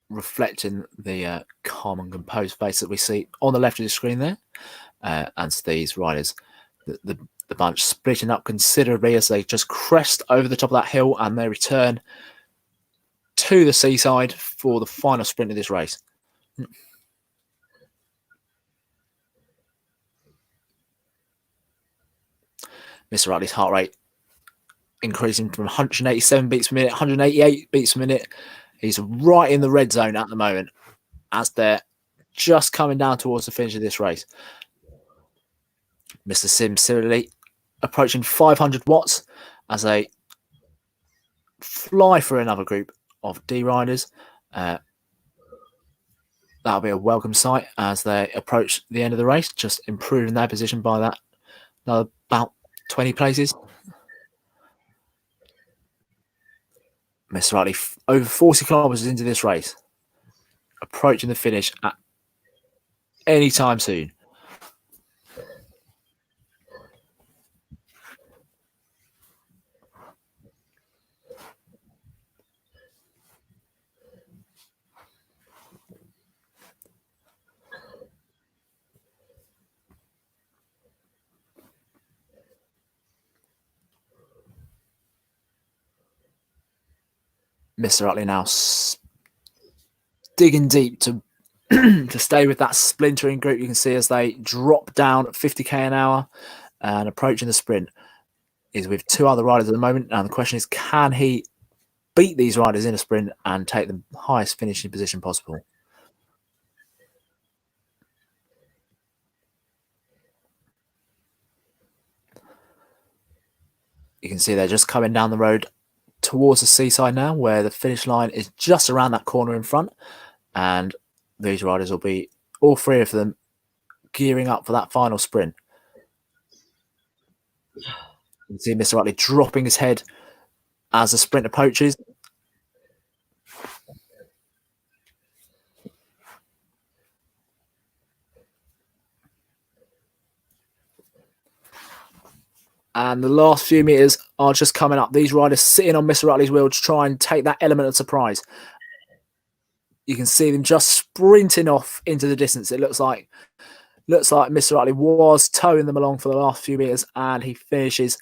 [SPEAKER 6] reflecting the calm and composed face that we see on the left of the screen there. And these riders, the bunch splitting up considerably as they just crest over the top of that hill and they return to the seaside for the final sprint of this race. Mr. Utley's heart rate increasing from 187 beats per minute, 188 beats per minute. He's right in the red zone at the moment as they're just coming down towards the finish of this race. Mr. Sim similarly approaching 500 watts as they fly through another group of D riders. That'll be a welcome sight as they approach the end of the race, just improving their position by that another about 20 places. Mr. Utley over 40 kilometers into this race, approaching the finish at any time soon. Mr. Utley now digging deep to to stay with that splintering group. You can see as they drop down 50k an hour and approaching the sprint. Is with two other riders at the moment, and the question is, can he beat these riders in a sprint and take the highest finishing position possible? You can see they're just coming down the road towards the seaside now, where the finish line is just around that corner in front, and these riders will be, all three of them, gearing up for that final sprint. You can see Mr. Utley dropping his head as the sprint approaches. And the last few meters are just coming up. These riders sitting on Mr. Utley's wheel to try and take that element of surprise. You can see them just sprinting off into the distance. It looks like Mr. Utley was towing them along for the last few meters, and he finishes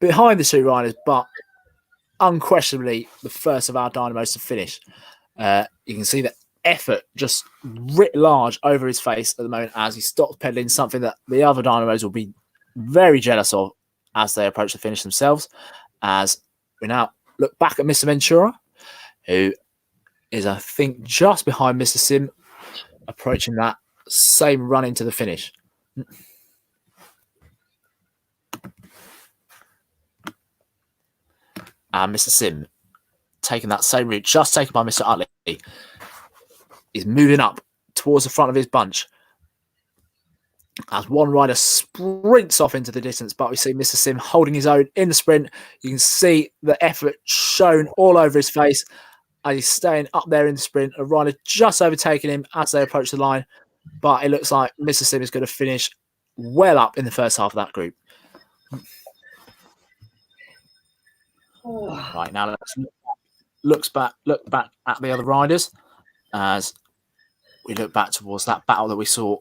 [SPEAKER 6] behind the two riders, but unquestionably the first of our Dynamos to finish. You can see the effort just writ large over his face at the moment as he stops pedaling, something that the other Dynamos will be very jealous of as they approach the finish themselves. As we now look back at Mr. Ventura, who is, I think, just behind Mr. Sim, approaching that same run into the finish. And Mr. Sim taking that same route, just taken by Mr. Utley, is moving up towards the front of his bunch as one rider sprints off into the distance, but we see Mr. Sim holding his own in the sprint. You can see the effort shown all over his face as he's staying up there in the sprint. A rider just overtaking him as they approach the line, but it looks like Mr. Sim is going to finish well up in the first half of that group. Right, now let's look back at the other riders as we look back towards that battle that we saw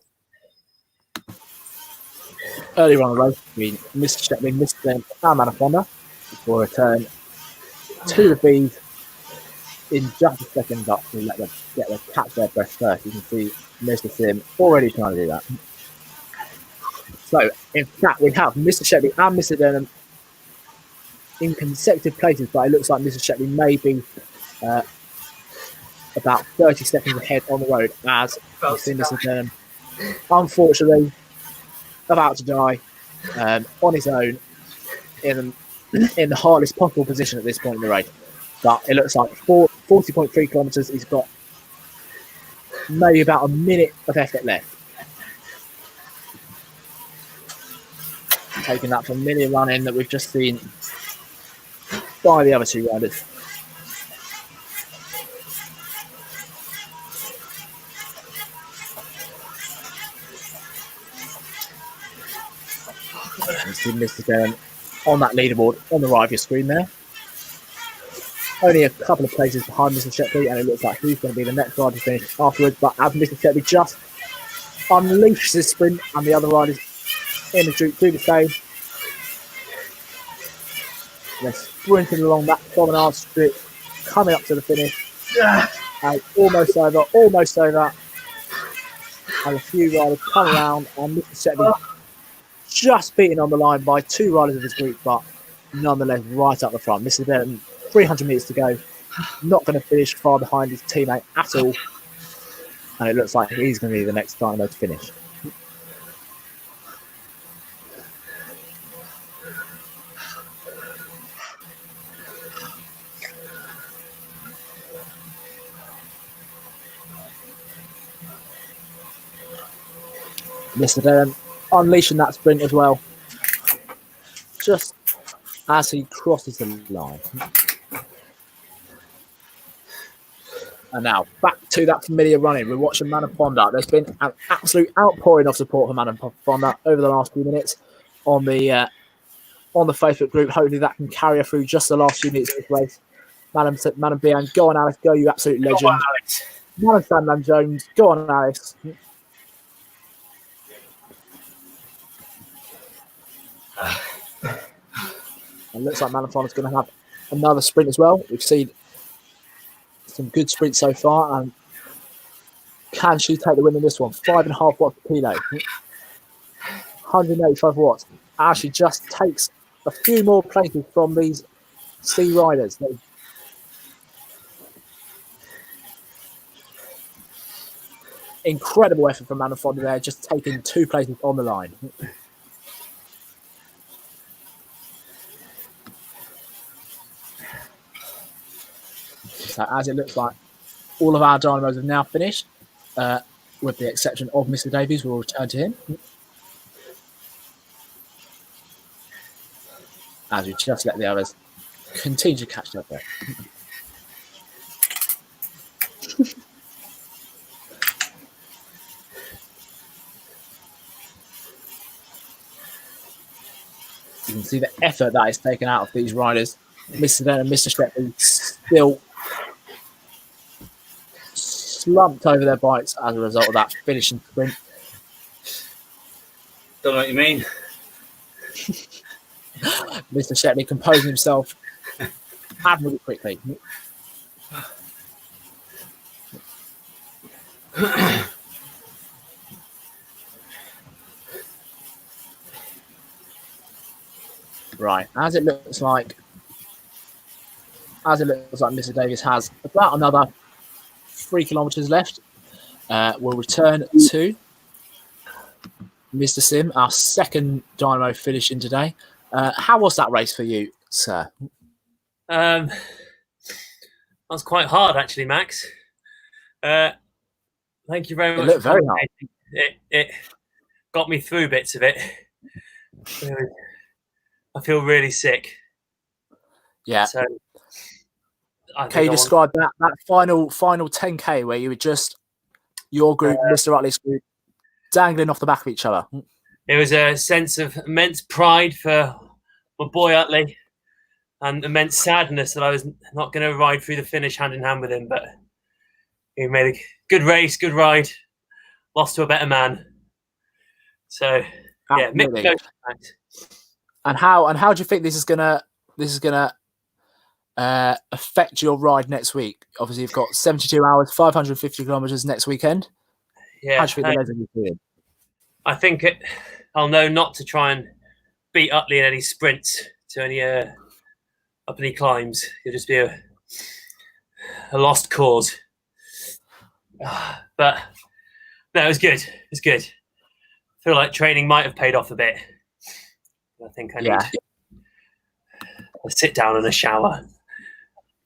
[SPEAKER 6] earlier on the race between Mr. Shepley, Mr. Sim, and Manafonda for a return to the feed in just a second up to let them catch their breath first. You can see Mr. Sim already trying to do that. So, in fact, we have Mr. Shepley and Mr. Denham in consecutive places, but it looks like Mr. Shepley may be about 30 seconds ahead on the road as we see Mr. Denham, unfortunately, about to die on his own in the hardest possible position at this point in the race. But it looks like 40.3 kilometres. He's got maybe about a minute of effort left. Taking that familiar run in that we've just seen by the other two riders. You see Mr. Denham on that leaderboard on the right of your screen there. Only a couple of places behind Mr. Shepley, and it looks like he's going to be the next rider to finish afterwards. But as Mr. Shepley just unleashes his sprint, and the other riders in the group do the same. They're sprinting along that promenade strip, coming up to the finish. And almost over. And a few riders come around, and Mr. Shepley just beaten on the line by two riders of his group, but nonetheless right up the front. Mr. Denham, 300 metres to go, not going to finish far behind his teammate at all, and it looks like he's going to be the next Dynamo to finish. Mr. Denham unleashing that sprint as well, just as he crosses the line. And now back to that familiar running. We're watching Manafonda. There's been an absolute outpouring of support for Manafonda over the last few minutes on the Facebook group. Hopefully that can carry her through just the last few minutes of this race. Madam Bian, go on, Alice. Go, you absolute legend. Madam Sandland Jones, go on, Alice. It looks like Manafonda's going to have another sprint as well. We've seen some good sprints so far, and can she take the win in this one? 5.5 watts per kilo, 185 watts. As she just takes a few more places from these C riders. Incredible effort from Manafonda there, just taking 2 places on the line. So as it looks like all of our Dynamos have now finished, with the exception of Mr. Davies. We'll return to him. As we just let the others continue to catch up there. You can see the effort that is taken out of these riders. Mr. Denham and Mr. Shepley still slumped over their bikes as a result of that finishing sprint.
[SPEAKER 2] Don't know what you mean.
[SPEAKER 6] Mr. Shepley composing himself admirably quickly. Right, as it looks like Mr. Davies has about another 3 kilometres left. We'll return to Mr. Sim, our second Dynamo finishing today. How was that race for you, sir?
[SPEAKER 4] That was quite hard, actually, Max. Thank you very much.
[SPEAKER 6] It looked very hard.
[SPEAKER 4] It got me through bits of it. I feel really sick.
[SPEAKER 6] Yeah.
[SPEAKER 4] So,
[SPEAKER 6] can you describe that final 10K where you were just your group, Mr. Utley's group, dangling off the back of each other?
[SPEAKER 4] It was a sense of immense pride for my boy Utley and immense sadness that I was not going to ride through the finish hand in hand with him. But He made a good race, good ride, lost to a better man. So yeah, mixed
[SPEAKER 6] Absolutely.
[SPEAKER 4] emotions, Max.
[SPEAKER 6] And how do you think this is gonna affect your ride next week? Obviously, you've got 72 hours, 550 kilometers next weekend.
[SPEAKER 4] Yeah,
[SPEAKER 6] How do you think the legs will be feeling?
[SPEAKER 4] I think I'll know not to try and beat Utley in any sprints to any up any climbs. It'll just be a lost cause. But no, it was good. It was good. I feel like training might have paid off a bit. I think I need a sit down and a shower.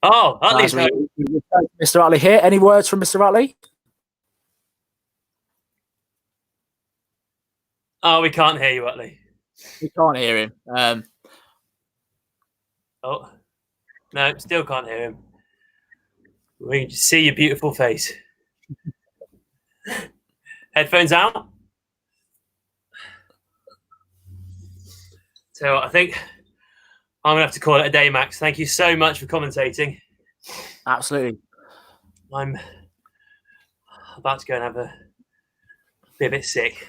[SPEAKER 4] Oh, Utley's
[SPEAKER 6] Mr. Utley here. Any words from Mr. Utley?
[SPEAKER 4] Oh, we can't hear you, Utley.
[SPEAKER 6] We can't hear him.
[SPEAKER 4] Oh, no, still can't hear him. We can just see your beautiful face. Headphones out. So I think I'm going to have to call it a day, Max. Thank you so much for commentating.
[SPEAKER 6] Absolutely.
[SPEAKER 4] I'm about to go and be a bit sick.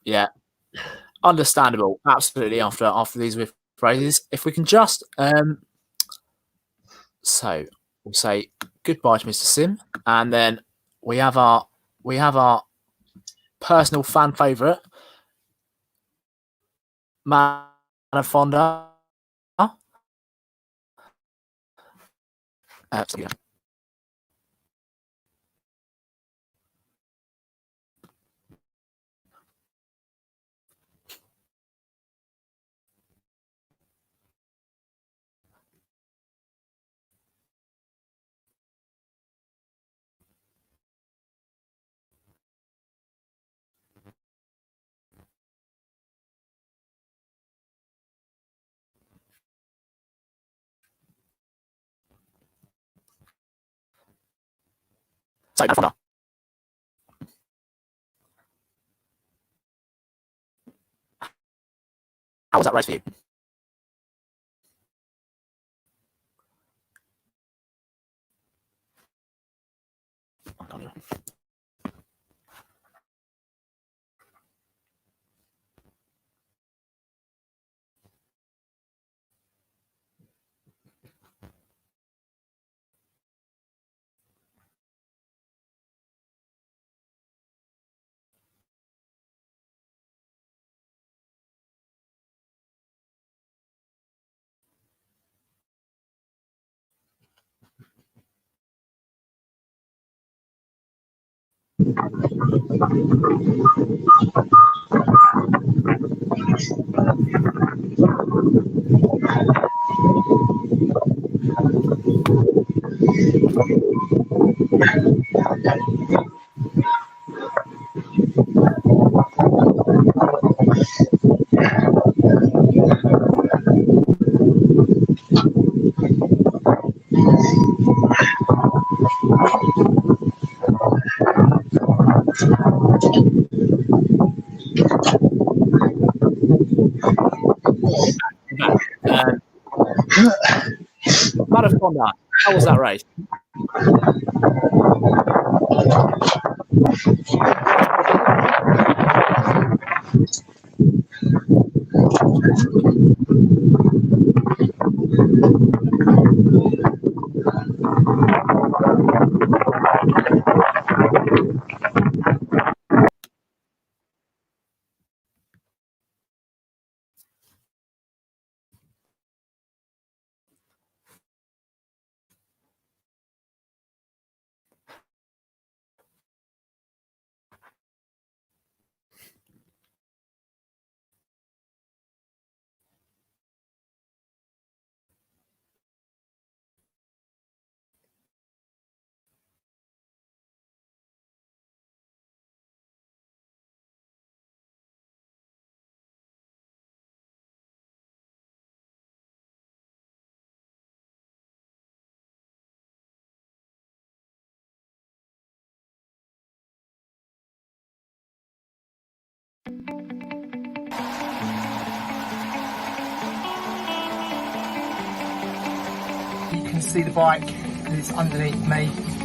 [SPEAKER 6] Yeah. Understandable. Absolutely. After these phrases, if we can just so we'll say goodbye to Mr. Sim, and then we have our personal fan favourite, Manafonda. Yeah. So, Manafonda. How was that race for you? Manafonda, how was that race?
[SPEAKER 3] You can see the bike because it's underneath me.